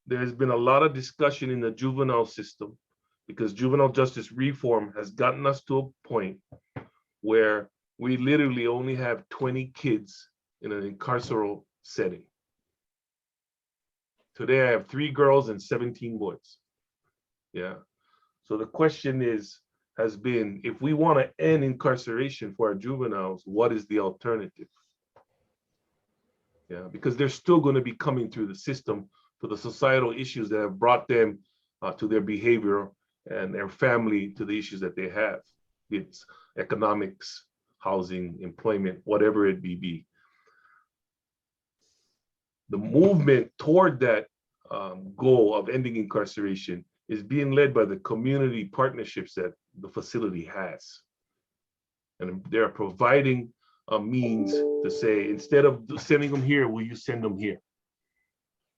There's been a lot of discussion in the juvenile system because juvenile justice reform has gotten us to a point where we literally only have 20 kids in an incarceral setting. Today I have 3 girls and 17 boys. Yeah. So the question has been, if we want to end incarceration for our juveniles, what is the alternative? Yeah, because they're still going to be coming through the system for the societal issues that have brought them to their behavior and their family to the issues that they have. It's economics, housing, employment, whatever it may be. The movement toward that goal of ending incarceration is being led by the community partnerships that the facility has. And they're providing a means to say, instead of sending them here, will you send them here?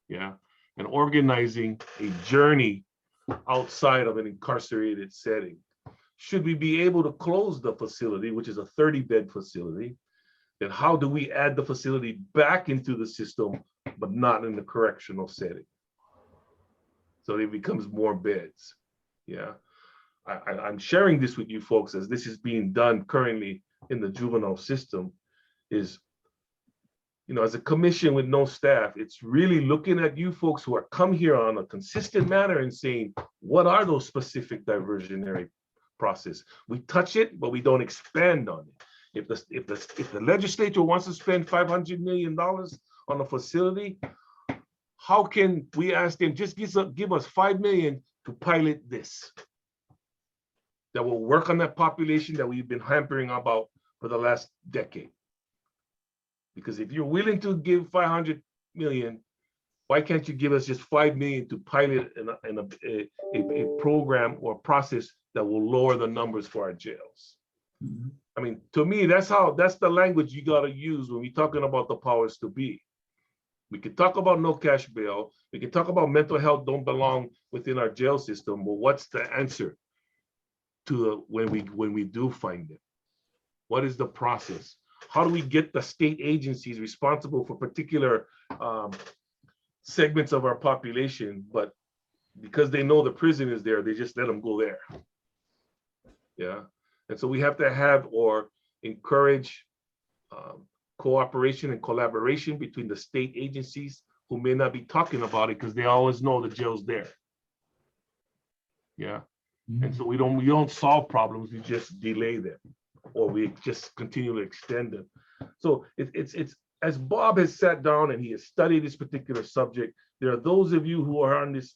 Yeah, and organizing a journey outside of an incarcerated setting. Should we be able to close the facility, which is a 30-bed facility, then how do we add the facility back into the system, but not in the correctional setting? So it becomes more beds. Yeah, I'm sharing this with you folks as this is being done currently in the juvenile system. Is, as a commission with no staff, it's really looking at you folks who are come here on a consistent manner and saying, what are those specific diversionary process? We touch it, but we don't expand on it. If the legislature wants to spend $500 million on a facility, how can we ask them, just give us 5 million to pilot this? That will work on that population that we've been hampering about for the last decade. Because if you're willing to give 500 million, why can't you give us just 5 million to pilot a program or process that will lower the numbers for our jails? I mean, to me, that's the language you got to use when we're talking about the powers to be. We can talk about no cash bail. We can talk about mental health don't belong within our jail system, but what's the answer to when we do find it? What is the process? How do we get the state agencies responsible for particular segments of our population, but because they know the prison is there, they just let them go there? Yeah, and so we have to have or encourage cooperation and collaboration between the state agencies who may not be talking about it because they always know the jail's there. Yeah, and so we don't solve problems, we just delay them, or we just continue to extend them. So it's as Bob has sat down and he has studied this particular subject, there are those of you who are on this,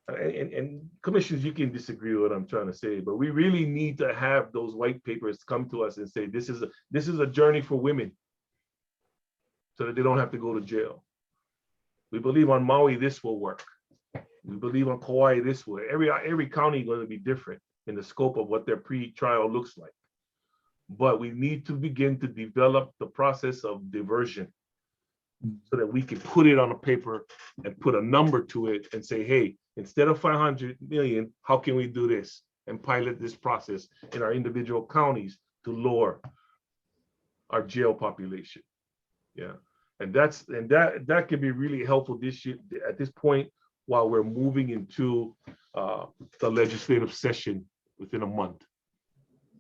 and commissioners, you can disagree with what I'm trying to say, but we really need to have those white papers come to us and say, this is a journey for women so that they don't have to go to jail. We believe on Maui, this will work. We believe on Kauai, this will. Every county is going to be different in the scope of what their pre-trial looks like. But we need to begin to develop the process of diversion so that we can put it on a paper and put a number to it and say, hey, instead of 500 million, how can we do this? And pilot this process in our individual counties to lower our jail population. Yeah, and that can be really helpful this year at this point while we're moving into the legislative session within a month.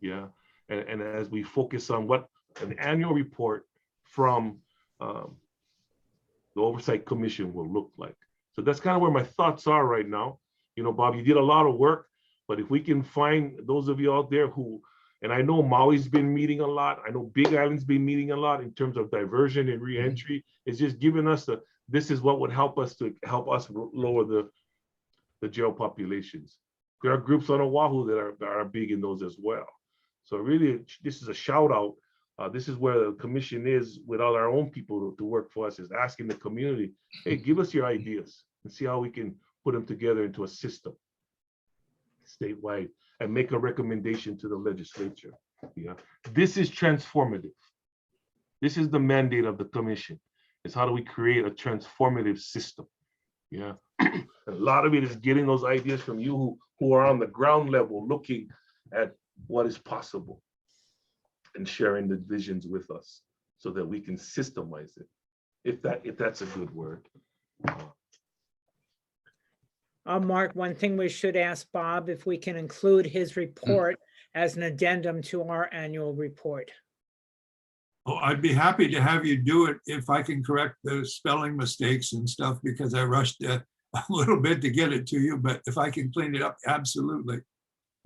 Yeah, and as we focus on what an annual report from the Oversight Commission will look like. So that's kind of where my thoughts are right now. You know, Bob, you did a lot of work, but if we can find those of you out there who, and I know Maui's been meeting a lot, I know Big Island's been meeting a lot in terms of diversion and reentry, it's just giving us this is what would help us lower the jail populations. There are groups on Oahu that are big in those as well. So really, this is a shout out. This is where the commission is with all our own people to work for us, is asking the community, hey, give us your ideas and see how we can put them together into a system statewide and make a recommendation to the legislature. Yeah, this is transformative. This is the mandate of the commission. Is how do we create a transformative system? Yeah, and a lot of it is getting those ideas from you who are on the ground level looking at what is possible and sharing the visions with us so that we can systemize it, if that's a good word. Mark, one thing we should ask Bob if we can include his report as an addendum to our annual report. Oh, I'd be happy to have you do it if I can correct the spelling mistakes and stuff, because I rushed a little bit to get it to you, but if I can clean it up, absolutely.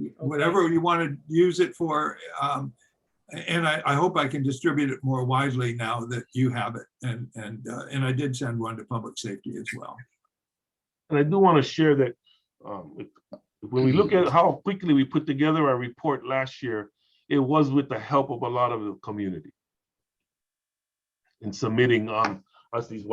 Okay. Whatever you want to use it for, and I hope I can distribute it more widely now that you have it. And I did send one to public safety as well. And I do want to share that when we look at how quickly we put together our report last year, it was with the help of a lot of the community in submitting us these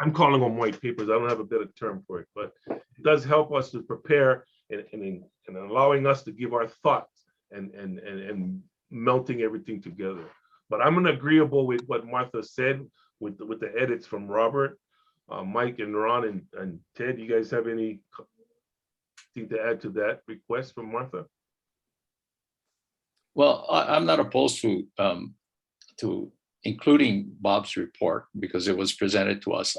I'm calling them white papers. I don't have a better term for it, but it does help us to prepare and allowing us to give our thoughts and melting everything together. But I'm agreeable with what Martha said with the edits from Robert, Mike and Ron and Ted. You guys have anything to add to that request from Martha? Well, I'm not opposed to including Bob's report because it was presented to us.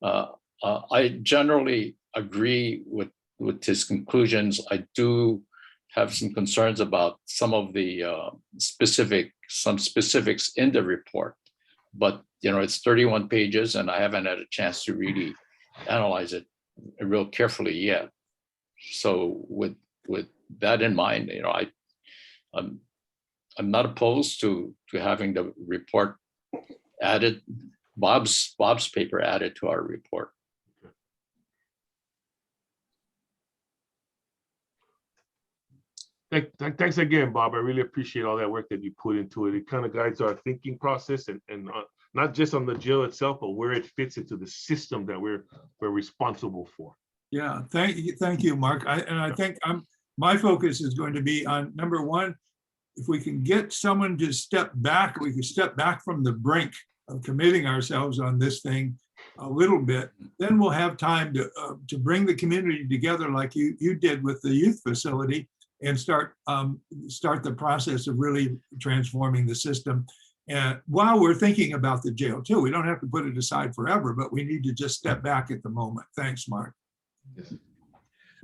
I generally agree with his conclusions. I do have some concerns about some of the specifics in the report, but you know, it's 31 pages and I haven't had a chance to really analyze it real carefully yet. So with that in mind, you know, I'm not opposed to having the report added Bob's paper added to our report. Thanks again, Bob. I really appreciate all that work that you put into it. It kind of guides our thinking process and not just on the jail itself, but where it fits into the system that we're responsible for. Yeah, thank you, Mark. I think my focus is going to be on number one, if we can get someone to step back, we can step back from the brink of committing ourselves on this thing a little bit, then we'll have time to bring the community together like you did with the youth facility and start the process of really transforming the system. And while we're thinking about the jail too, we don't have to put it aside forever, but we need to just step back at the moment. Thanks, Mark.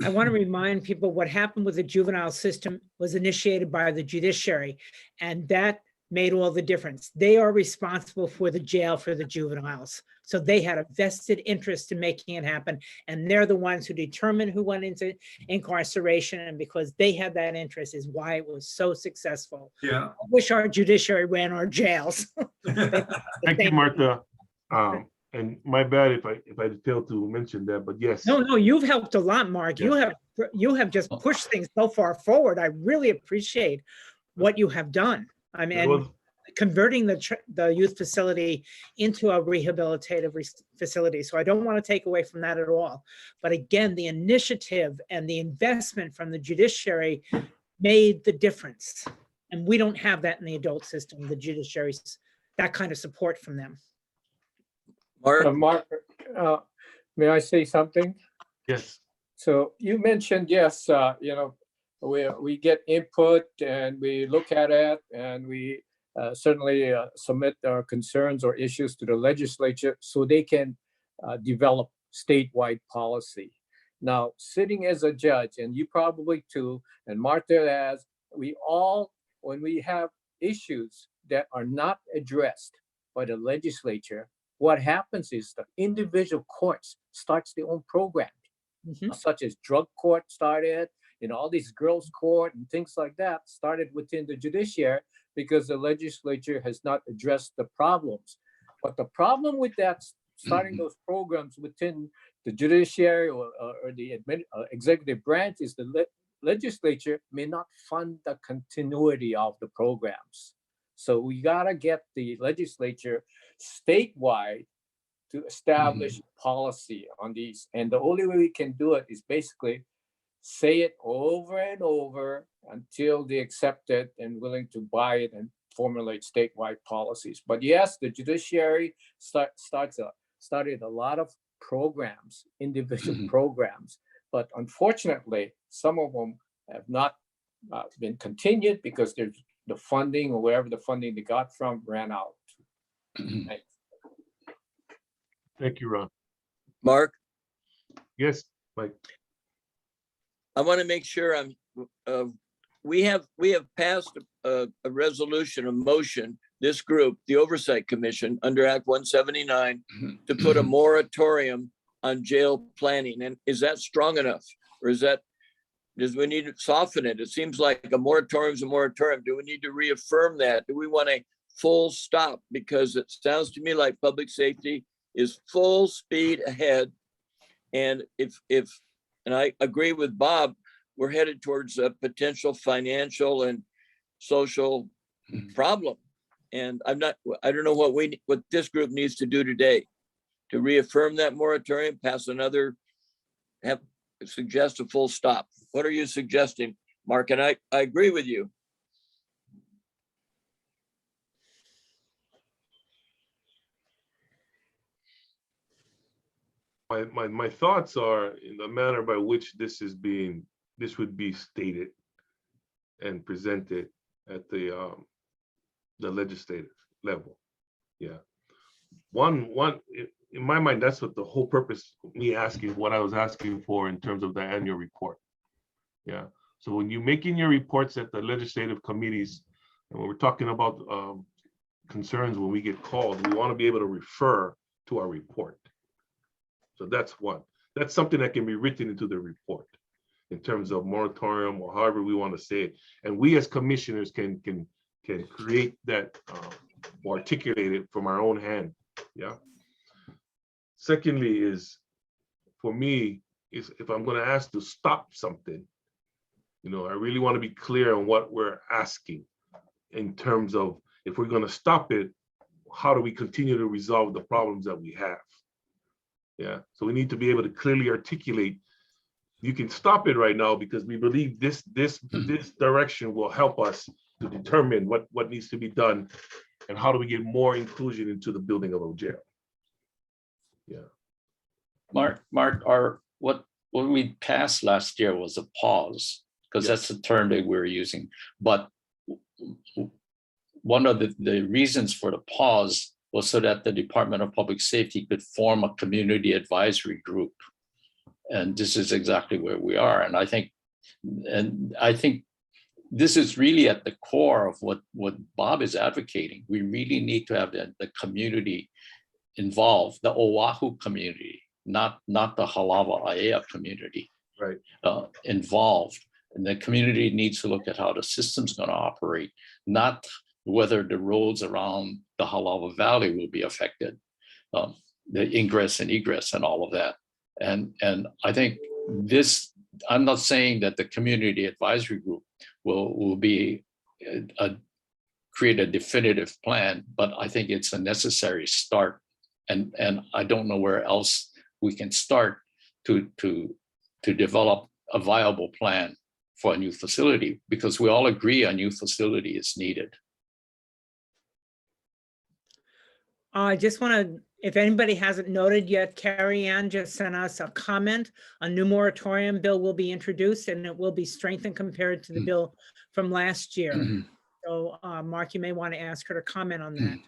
I want to remind people what happened with the juvenile system was initiated by the judiciary, and that made all the difference. They are responsible for the jail for the juveniles. So they had a vested interest in making it happen. And they're the ones who determined who went into incarceration. And because they had that interest is why it was so successful. Yeah. I wish our judiciary ran our jails. Thank you, Martha. And my bad if I failed to mention that, but yes. No, you've helped a lot, Mark. Yes. You have just pushed things so far forward. I really appreciate what you have done. I mean, converting the youth facility into a rehabilitative facility. So I don't want to take away from that at all. But again, the initiative and the investment from the judiciary made the difference. And we don't have that in the adult system, the judiciary's, that kind of support from them. Mark, may I say something? Yes. So you mentioned, yes, we get input and we look at it and we certainly submit our concerns or issues to the legislature so they can develop statewide policy. Now, sitting as a judge, and you probably too, and Martha as, we all, when we have issues that are not addressed by the legislature, what happens is the individual courts starts their own program, such as drug court started, all these girls court and things like that started within the judiciary because the legislature has not addressed the problems. But the problem with that, starting those programs within the judiciary or the executive branch is the legislature may not fund the continuity of the programs. So we gotta get the legislature statewide to establish policy on these. And the only way we can do it is basically say it over and over until they accept it and willing to buy it and formulate statewide policies. But yes, the judiciary started a lot of programs, individual programs, but unfortunately, some of them have not been continued because there's the funding or wherever the funding they got from ran out. Thanks. Thank you, Ron. Mark? Yes, Mike. I want to make sure we have passed a resolution, a motion, this group, the Oversight Commission under Act 179 to put a moratorium on jail planning. And is that strong enough? Or does we need to soften it? It seems like a moratorium is a moratorium. Do we need to reaffirm that? Do we want a full stop? Because it sounds to me like public safety is full speed ahead. And and I agree with Bob, we're headed towards a potential financial and social problem. And I don't know what this group needs to do today to reaffirm that moratorium, pass another, suggest a full stop. What are you suggesting, Mark? And I agree with you. My thoughts are in the manner by which this would be stated and presented at the legislative level. Yeah. One, in my mind, that's what the whole purpose of me asking what I was asking for in terms of the annual report. Yeah. So when you're making your reports at the legislative committees, and when we're talking about concerns when we get called, we want to be able to refer to our report. So that's one. That's something that can be written into the report in terms of moratorium or however we want to say it. And we as commissioners can create that or articulate it from our own hand Yeah. Secondly is, for me, is if I'm going to ask to stop something, I really want to be clear on what we're asking in terms of, if we're going to stop it, how do we continue to resolve the problems that we have? Yeah, so we need to be able to clearly articulate, you can stop it right now because we believe this direction will help us to determine what needs to be done and how do we get more inclusion into the building of a jail. Yeah. Mark, what we passed last year was a pause, because that's the term that we're using. But one of the reasons for the pause was so that the Department of Public Safety could form a community advisory group. And this is exactly where we are. And I think this is really at the core of what Bob is advocating. We really need to have the community involved, the Oahu community, not the Halawa Aiea community, right? Involved. And the community needs to look at how the system's going to operate, not whether the roads around the Halawa Valley will be affected, the ingress and egress and all of that. And I think this, I'm not saying that the community advisory group will be create a definitive plan, but I think it's a necessary start. And I don't know where else we can start to develop a viable plan for a new facility, because we all agree a new facility is needed. I just want to, if anybody hasn't noted yet, Carrie Ann just sent us a comment. A new moratorium bill will be introduced and it will be strengthened compared to the bill from last year. So Mark, you may want to ask her to comment on that.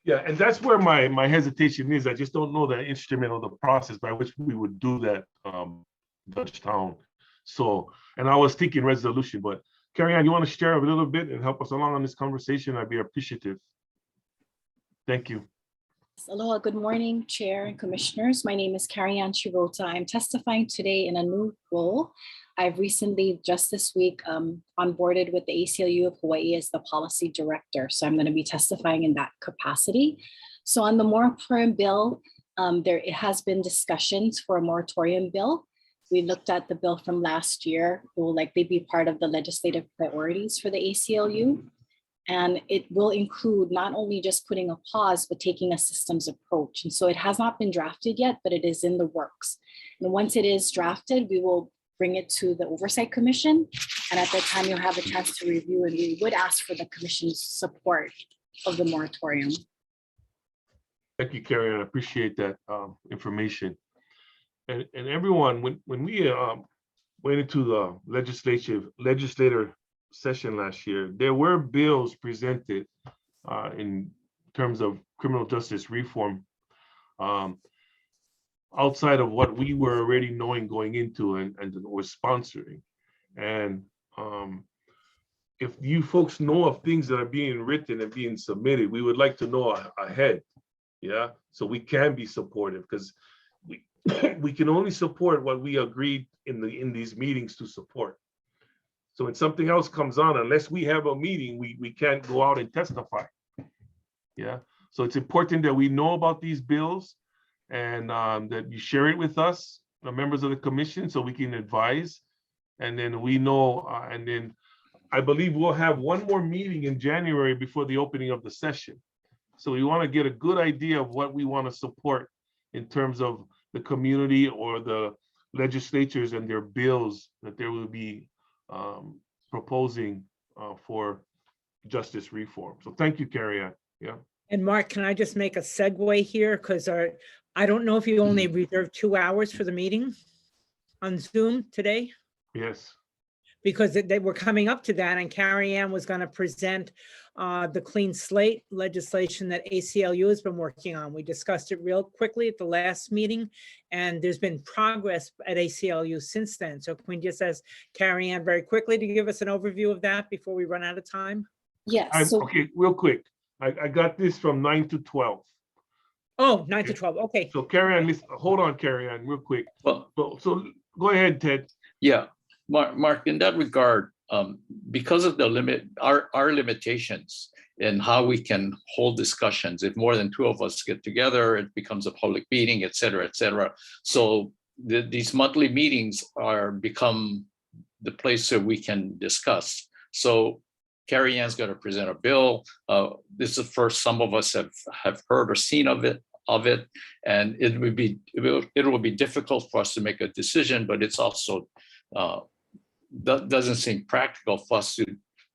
Yeah, and that's where my hesitation is. I just don't know the instrument or the process by which we would do that, Dutchtown. So, and I was thinking resolution, but Carrie Ann, you want to share a little bit and help us along on this conversation? I'd be appreciative. Thank you. Aloha, good morning, Chair and Commissioners. My name is Carrie Ann Chirota. I'm testifying today in a new role. I've recently, just this week, onboarded with the ACLU of Hawaii as the Policy Director. So I'm going to be testifying in that capacity. So on the moratorium bill, it has been discussions for a moratorium bill. We looked at the bill from last year. It will likely be part of the legislative priorities for the ACLU. And it will include not only just putting a pause, but taking a systems approach. And so it has not been drafted yet, but it is in the works. And once it is drafted, we will bring it to the Oversight Commission. And at that time, you'll have a chance to review, and we would ask for the Commission's support of the moratorium. Thank you, Carrie. I appreciate that information. And everyone, when we went into the legislator session last year, there were bills presented in terms of criminal justice reform outside of what we were already knowing going into and was sponsoring. And if you folks know of things that are being written and being submitted, we would like to know ahead, yeah, so we can be supportive, because we can only support what we agreed in these meetings to support. So when something else comes on, unless we have a meeting, we can't go out and testify. Yeah, so it's important that we know about these bills and that you share it with us, the members of the commission, so we can advise. And then we know, and then I believe we'll have one more meeting in January before the opening of the session. So we want to get a good idea of what we want to support in terms of the community or the legislatures and their bills that there will be proposing for justice reform. So thank you, Carrie Ann. Yeah. And Mark, can I just make a segue here? Because I don't know if you only reserved 2 hours for the meeting on Zoom today. Yes. Because they were coming up to that, and Carrie Ann was going to present the clean slate legislation that ACLU has been working on. We discussed it real quickly at the last meeting, and there's been progress at ACLU since then. So can we just ask Carrie Ann very quickly to give us an overview of that before we run out of time? Yes. Okay, real quick. I got this from 9 to 12. Oh, 9 to 12. Okay. So Carrie Ann, listen, hold on, Carrie Ann, real quick. Well, so go ahead, Ted. Yeah, Mark, in that regard, because of the our limitations, and how we can hold discussions. If more than 2 of us get together, it becomes a public meeting, et cetera, et cetera. So these monthly meetings become the place where we can discuss. So Carrie Ann's going to present a bill. This is first some of us have heard or seen of it, and it will be difficult for us to make a decision, but it's also doesn't seem practical for us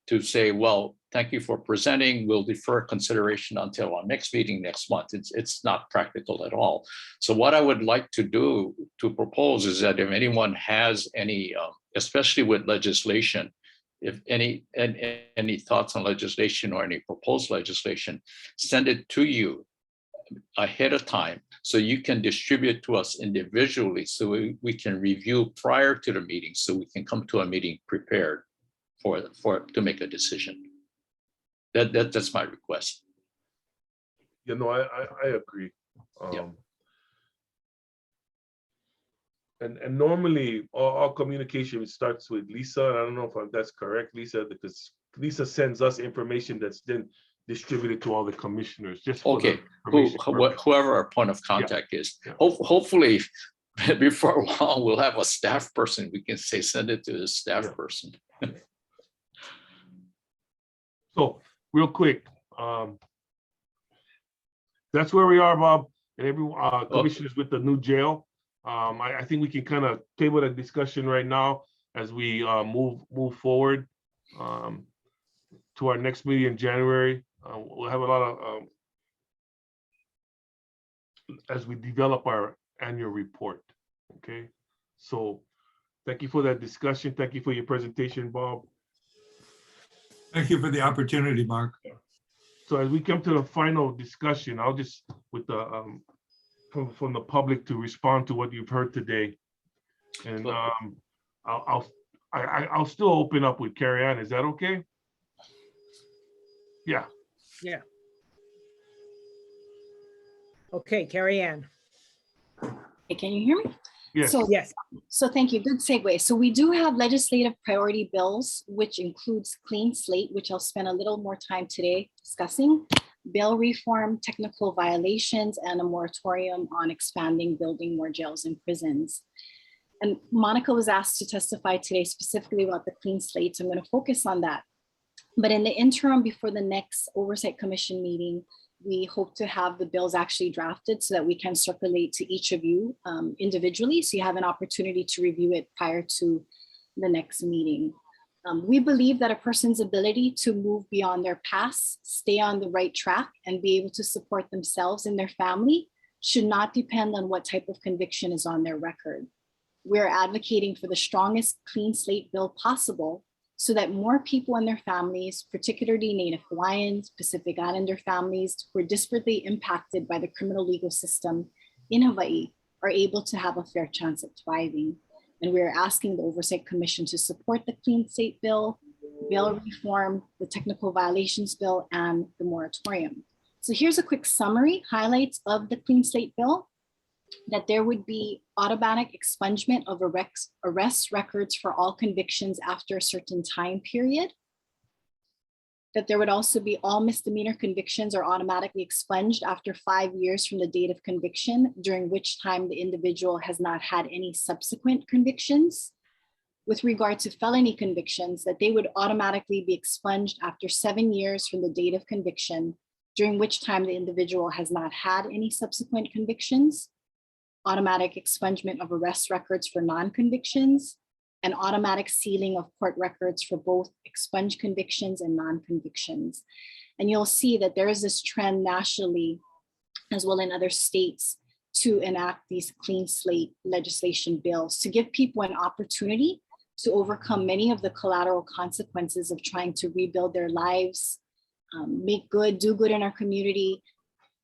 to say, well, thank you for presenting. We'll defer consideration until our next meeting next month. It's not practical at all. So what I would like to propose is that if anyone has any, especially with legislation, if any thoughts on legislation or any proposed legislation, send it to you ahead of time so you can distribute to us individually so we can review prior to the meeting so we can come to a meeting prepared to make a decision. That's my request. You know, I agree. Yeah. And normally all communication starts with Lisa. I don't know if that's correct, Lisa, because Lisa sends us information that's then distributed to all the commissioners. Just for okay, the whoever our point of contact is. Yeah. Hopefully, before long, we'll have a staff person. We can say send it to the staff person. So real quick, that's where we are, Bob, and everyone, commissioners with the new jail. I think we can kind of table that discussion right now as we move forward to our next meeting in January. We'll have a lot of as we develop our annual report. Okay, so thank you for that discussion. Thank you for your presentation, Bob. Thank you for the opportunity, Mark. So as we come to the final discussion, I'll just with the from the public to respond to what you've heard today, and I'll still open up with Carrie Ann. Is that okay? Yeah. Yeah. Okay, Carrie Ann. Hey, can you hear me? Yes. So, Yes. So thank you. Good segue. So we do have legislative priority bills, which includes clean slate, which I'll spend a little more time today discussing, bail reform, technical violations, and a moratorium on expanding, building more jails and prisons. And Monica was asked to testify today specifically about the clean slate. So I'm going to focus on that. But in the interim, before the next Oversight Commission meeting, we hope to have the bills actually drafted so that we can circulate to each of you individually, so you have an opportunity to review it prior to the next meeting. We believe that a person's ability to move beyond their past, stay on the right track, and be able to support themselves and their family should not depend on what type of conviction is on their record. We're advocating for the strongest clean slate bill possible so that more people and their families, particularly Native Hawaiians, Pacific Islander families who are disparately impacted by the criminal legal system in Hawaii, are able to have a fair chance at thriving. And we're asking the Oversight Commission to support the Clean Slate Bill, bail reform, the technical violations bill, and the moratorium. So here's a quick summary, highlights of the Clean Slate Bill: that there would be automatic expungement of arrest records for all convictions after a certain time period. That there would also be all misdemeanor convictions are automatically expunged after 5 years from the date of conviction, during which time the individual has not had any subsequent convictions. With regard to felony convictions, that they would automatically be expunged after 7 years from the date of conviction, during which time the individual has not had any subsequent convictions. Automatic expungement of arrest records for non-convictions, and automatic sealing of court records for both expunged convictions and non-convictions. And you'll see that there is this trend nationally, as well in other states, to enact these clean slate legislation bills to give people an opportunity to overcome many of the collateral consequences of trying to rebuild their lives, make good, do good in our community,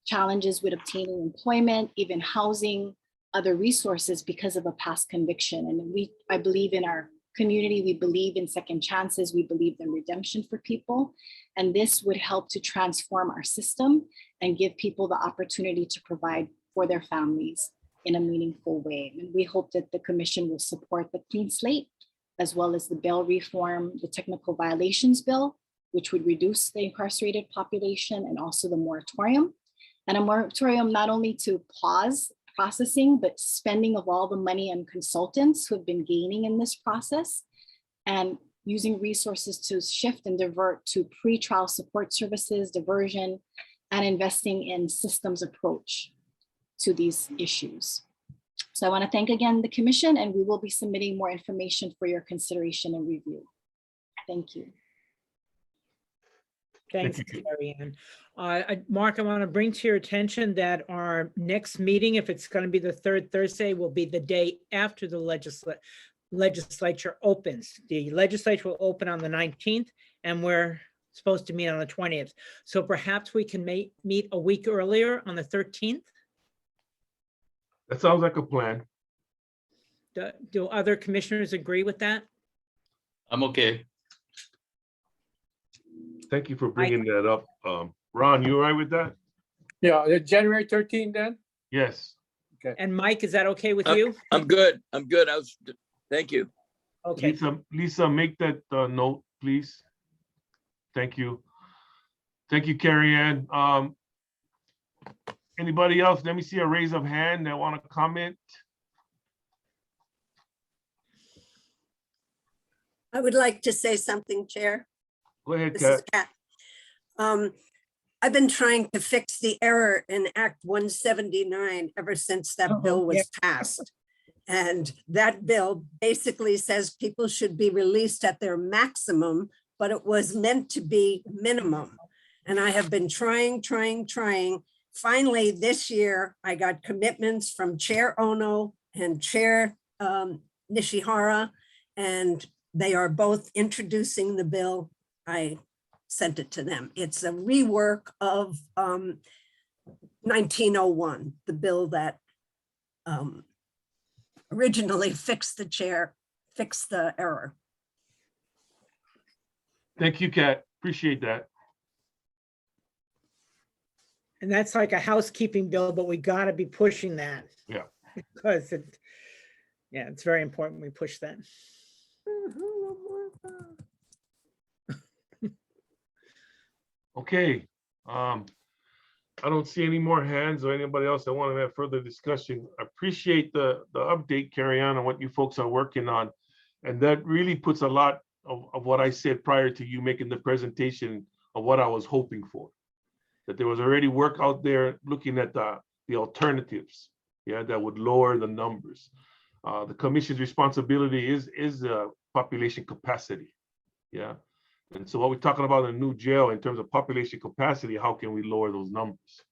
challenges with obtaining employment, even housing, other resources because of a past conviction. And I believe in our community, we believe in second chances, we believe in redemption for people. And this would help to transform our system and give people the opportunity to provide for their families in a meaningful way. And we hope that the commission will support the clean slate, as well as the bail reform, the technical violations bill, which would reduce the incarcerated population, and also the moratorium. And a moratorium not only to pause processing, but spending of all the money on consultants who have been gaining in this process, and using resources to shift and divert to pretrial support services, diversion, and investing in systems approach to these issues. So I want to thank again the commission, and we will be submitting more information for your consideration and review. Thank you. Thanks, Carrie Ann. Mark, I want to bring to your attention that our next meeting, if it's going to be the third Thursday, will be the day after the legislature opens. The legislature will open on the 19th, and we're supposed to meet on the 20th. So perhaps we can meet a week earlier on the 13th. That sounds like a plan. Do other commissioners agree with that? I'm okay. Thank you for bringing that up. Ron, you all right with that? Yeah, January 13th then? Yes. Okay. And Mike, is that okay with you? I'm good. I'm good. Thank you. Okay. Lisa, make that note, please. Thank you. Thank you, Carrie Ann. Anybody else? Let me see a raise of hand that want to comment. I would like to say something, Chair. Go ahead, This is Kat. Kat. I've been trying to fix the error in Act 179 ever since that bill was passed. And that bill basically says people should be released at their maximum, but it was meant to be minimum. And I have been trying. Finally, this year, I got commitments from Chair Ono and Chair Nishihara, and they are both introducing the bill. I sent it to them. It's a rework of 1901, the bill that originally fixed the error. Thank you, Kat. Appreciate that. And that's like a housekeeping bill, but we got to be pushing that. Yeah. Because it's very important we push that. Okay. I don't see any more hands or anybody else that want to have further discussion. I appreciate the update, Carrie Ann, on what you folks are working on. And that really puts a lot of what I said prior to you making the presentation of what I was hoping for. That there was already work out there looking at the alternatives, that would lower the numbers. The commission's responsibility is population capacity, And so what we're talking about in a new jail in terms of population capacity, how can we lower those numbers?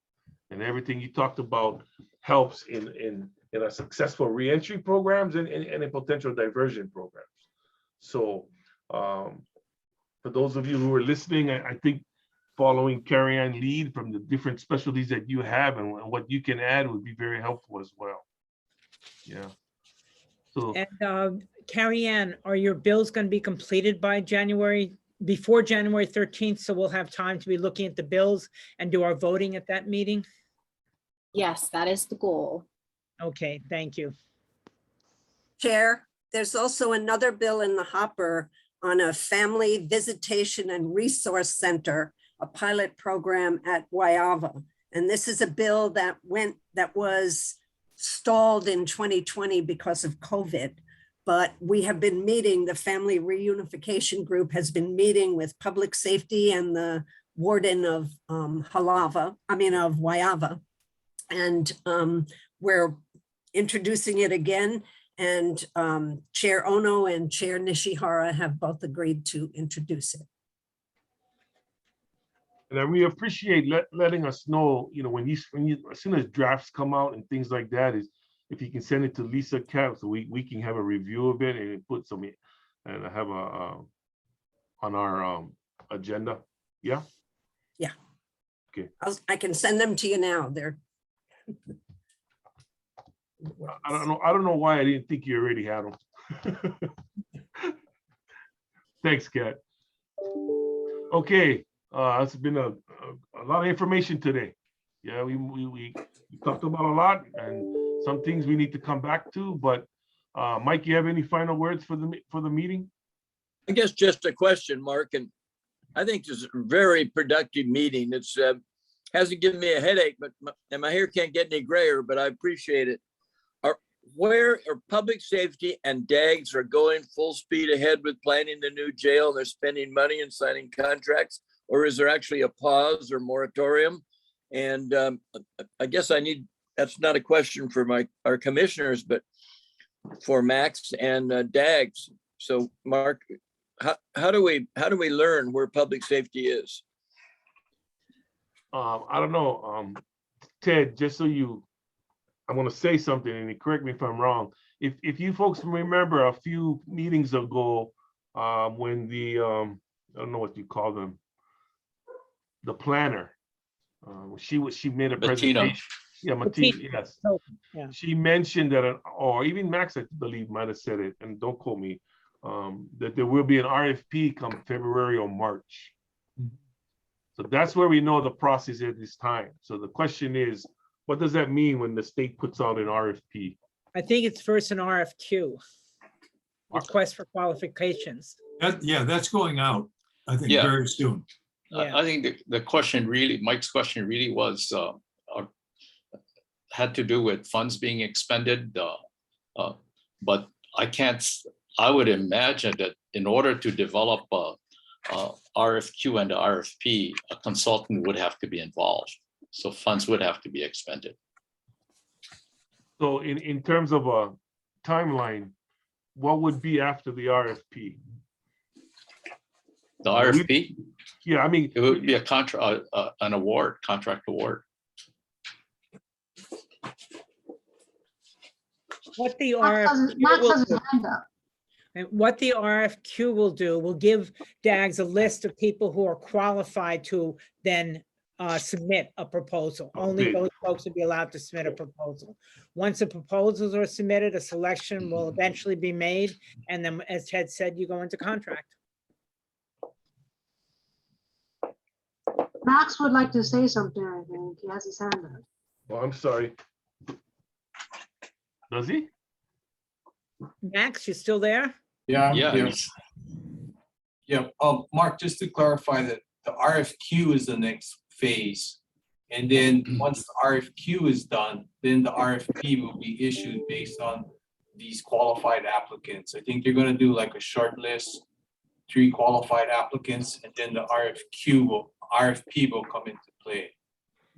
And everything you talked about helps in a successful reentry programs and in potential diversion programs. So for those of you who are listening, I think following Carrie Ann lead from the different specialties that you have and what you can add would be very helpful as well. Yeah. So, and Carrie Ann, are your bills going to be completed by before January 13th? So we'll have time to be looking at the bills and do our voting at that meeting? Yes, that is the goal. Okay, thank you. Chair, there's also another bill in the hopper on a family visitation and resource center, a pilot program at Guayava. And this is a bill that was stalled in 2020 because of COVID. But we have been meeting, the family reunification group has been meeting with public safety and the warden of Guayava. And we're introducing it again. And Chair Ono and Chair Nishihara have both agreed to introduce it. and we appreciate letting us know, when as soon as drafts come out and things like that, is if you can send it to Lisa Cap so we can have a review of it and put some and have a on our agenda. Yeah. Yeah. Okay. I can send them to you now. They're. I don't know why I didn't think you already had them. Thanks, Kat. Okay, it's been a lot of information today. Yeah, we talked about a lot and some things we need to come back to. But Mike, you have any final words for the meeting? I guess just a question, Mark, and I think this is a very productive meeting. It's hasn't given me a headache, but my hair can't get any grayer, but I appreciate it. Where are public safety and DAGs are going full speed ahead with planning the new jail? They're spending money and signing contracts, or is there actually a pause or moratorium? And I guess that's not a question for our commissioners, but for Max and DAGs. So Mark, how do we learn where public safety is? I don't know, Ted, just so I'm going to say something and you correct me if I'm wrong. If you folks remember a few meetings ago, when the, I don't know what you call them, the planner, she made a presentation. Yeah, Martina, yes. Yeah. She mentioned that, or even Max, I believe, might have said it, and don't quote me, that there will be an RFP come February or March. So that's where we know the process at this time. So the question is, what does that mean when the state puts out an RFP? I think it's first an RFQ, request for qualifications. Yeah, that's going out, I think, Yeah. very soon. Yeah. I think the question really, Mike's question really was, had to do with funds being expended. But I would imagine that in order to develop a RFQ and a RFP, a consultant would have to be involved. So funds would have to be expended. So in terms of a timeline, what would be after the RFP? The RFP? Yeah, I mean, it would be a contract, an award, contract award. What the Max has his hand up. And what the RFQ will do will give DAGs a list of people who are qualified to then submit a proposal. Only those folks will be allowed to submit a proposal. Once the proposals are submitted, a selection will eventually be made. And then, as Ted said, you go into contract. Max would like to say something, I think. He has his hand up. Oh, I'm sorry. Does he? Max, you still there? Yeah, I'm Yeah, here. Yeah, Mark, just to clarify that the RFQ is the next phase. And then once the RFQ is done, then the RFP will be issued based on these qualified applicants. I think you're gonna do like a short list, 3 qualified applicants, and then the RFP will come into play.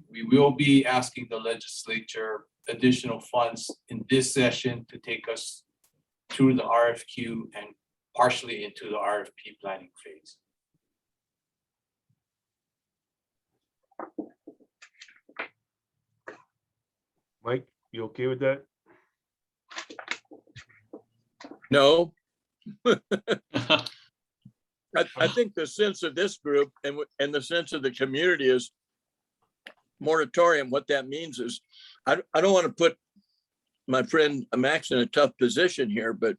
We will be asking the legislature additional funds in this session to take us through the RFQ and partially into the RFP planning phase. Mike, you okay with that? No. I think the sense of this group and the sense of the community is moratorium. What that means is, I don't want to put my friend Max in a tough position here, but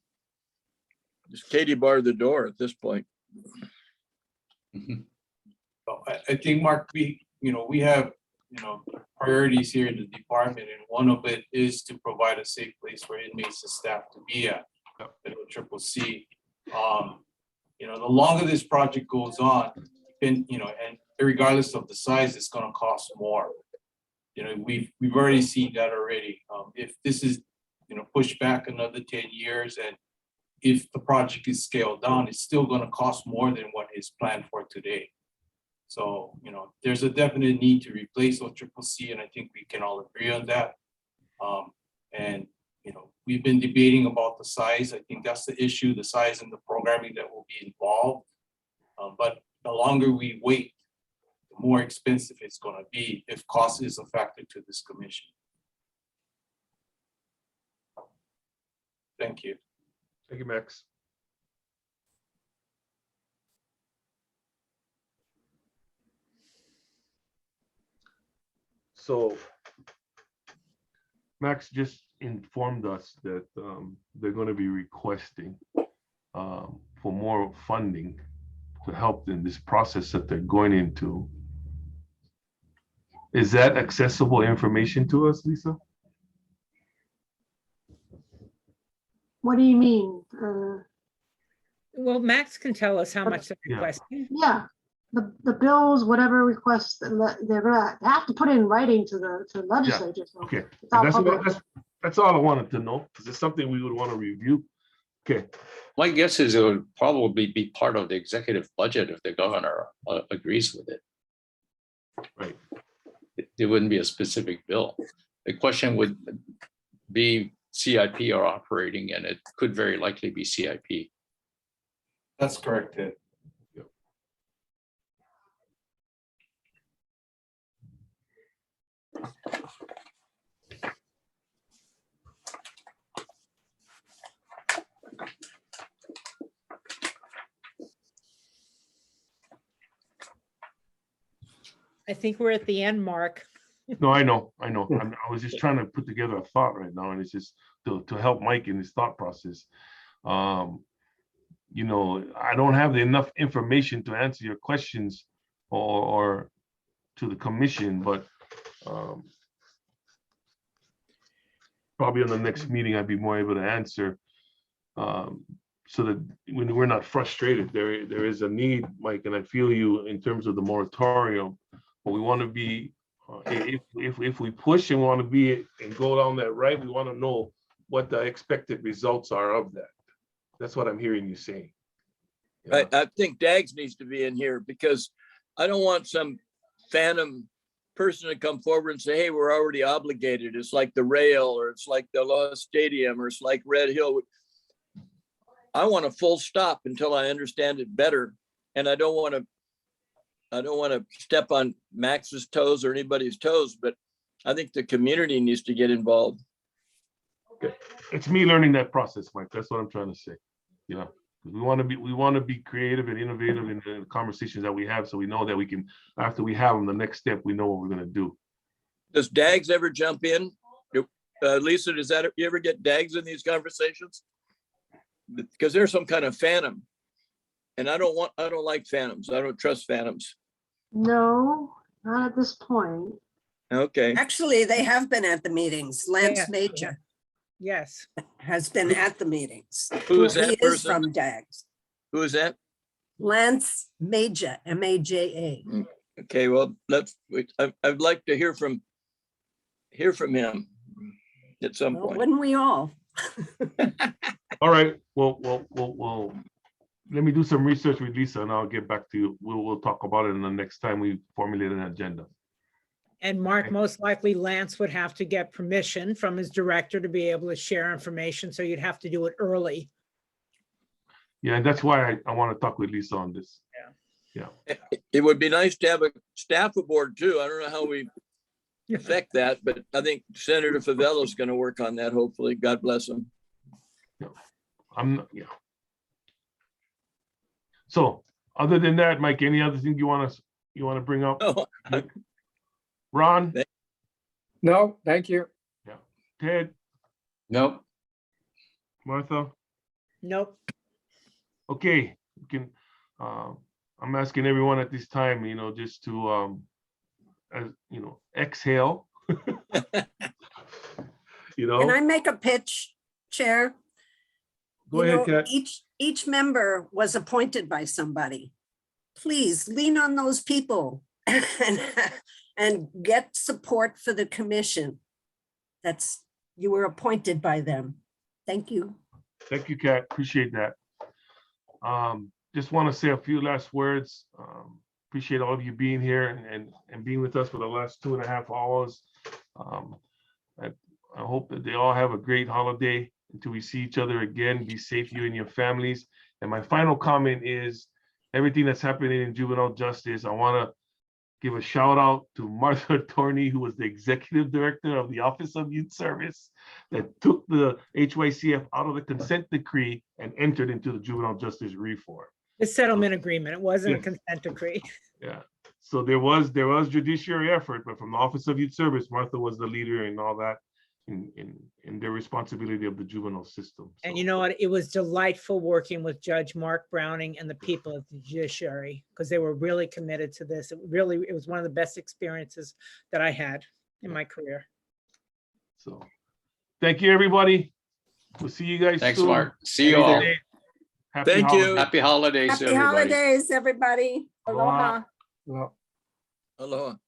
just Katie barred the door at this point. I think, Mark, we have, priorities here in the department, and one of it is to provide a safe place for inmates and staff to be at HCSOC. The longer this project goes on, and regardless of the size, it's going to cost more. We've already seen that already. If this is, pushed back another 10 years, and if the project is scaled down, it's still going to cost more than what is planned for today. So, there's a definite need to replace HCSOC, and I think we can all agree on that. We've been debating about the size. I think that's the issue, the size and the programming that will be involved. But the longer we wait, the more expensive it's going to be if cost is a factor to this commission. Thank you. Thank you, Max. So Max just informed us that they're going to be requesting for more funding to help in this process that they're going into. Is that accessible information to us, Lisa? What do you mean? Well, Max can tell us how much they're requesting. Yeah. the bills, whatever requests, they're gonna have to put it in writing to the legislature. So Okay, it's all and public. that's all I wanted to know, because it's something we would want to review. Okay, My guess is it would probably be part of the executive budget if the governor agrees with it. right. It wouldn't be a specific bill. The question would be CIP or operating, and it could very likely be CIP. That's correct, Ted. I think we're at the end, Mark. No, I know. I was just trying to put together a thought right now, and it's just to help Mike in his thought process. You know, I don't have enough information to answer your questions or to the commission, but probably on the next meeting, I'd be more able to answer, so that when we're not frustrated. There is a need, Mike, and I feel you in terms of the moratorium, but we want to be, if we push and want to be and go down that right, we want to know what the expected results are of that. That's what I'm hearing you saying. Yeah. I think Dags needs to be in here, because I don't want some phantom person to come forward and say, hey, we're already obligated. It's like the rail, or it's like the Aloha Stadium, or it's like Red Hill. I want a full stop until I understand it better. And I don't want to step on Max's toes or anybody's toes, but I think the community needs to get involved. Okay. It's me learning that process, Mike. That's what I'm trying to say. Yeah. We want to be creative and innovative in the conversations that we have, so we know that we can, after we have them, the next step, we know what we're going to do. Does Dags ever jump in? Lisa, you ever get Dags in these conversations? Because there's some kind of phantom, and I don't like phantoms. I don't trust phantoms. No, not at this point. Okay. Actually, they have been at the meetings. Lance Major Yes. has been at the meetings. Who is that He is person? from DAGS. Who is that? Lance Major, M-A-J-A. Okay, well, I'd like to hear from him at some Well, point. wouldn't we all? All right. Well, let me do some research with Lisa, and I'll get back to you. We'll talk about it in the next time we formulate an agenda. And Mark, most likely Lance would have to get permission from his director to be able to share information. So you'd have to do it early. Yeah, and that's why I want to talk with Lisa on this. Yeah. It would be nice to have a staff aboard too. I don't know how we affect that, but I think Senator Favela is going to work on that. Hopefully, God bless him. Yeah. So other than that, Mike, any other thing you want to bring up? Oh, Ron? No, thank you. Yeah. Ted? Nope. Martha? Nope. Okay, we can, I'm asking everyone at this time, just to, exhale. Can I make a pitch, Chair? Go ahead, Kat. Each member was appointed by somebody. Please lean on those people and get support for the commission. You were appointed by them. Thank you. Thank you, Kat. Appreciate that. Just want to say a few last words. Appreciate all of you being here and being with us for the last 2.5 hours. I hope that they all have a great holiday until we see each other again. Be safe, you and your families. And my final comment is everything that's happening in juvenile justice. I want to give a shout out to Martha Torney, who was the executive director of the Office of Youth Service, that took the HYCF out of the consent decree and entered into the juvenile justice reform. The settlement agreement. It wasn't a consent decree. Yeah. So there was judiciary effort, but from the Office of Youth Service, Martha was the leader in all that, in their responsibility of the juvenile system. And you know what? It was delightful working with Judge Mark Browning and the people of the judiciary, because they were really committed to this. It was one of the best experiences that I had in my career. So thank you, everybody. We'll see you guys Thanks, soon. Mark. See you all. Happy Thank you. Happy holidays, Happy everybody. holidays, everybody. Aloha. Aloha.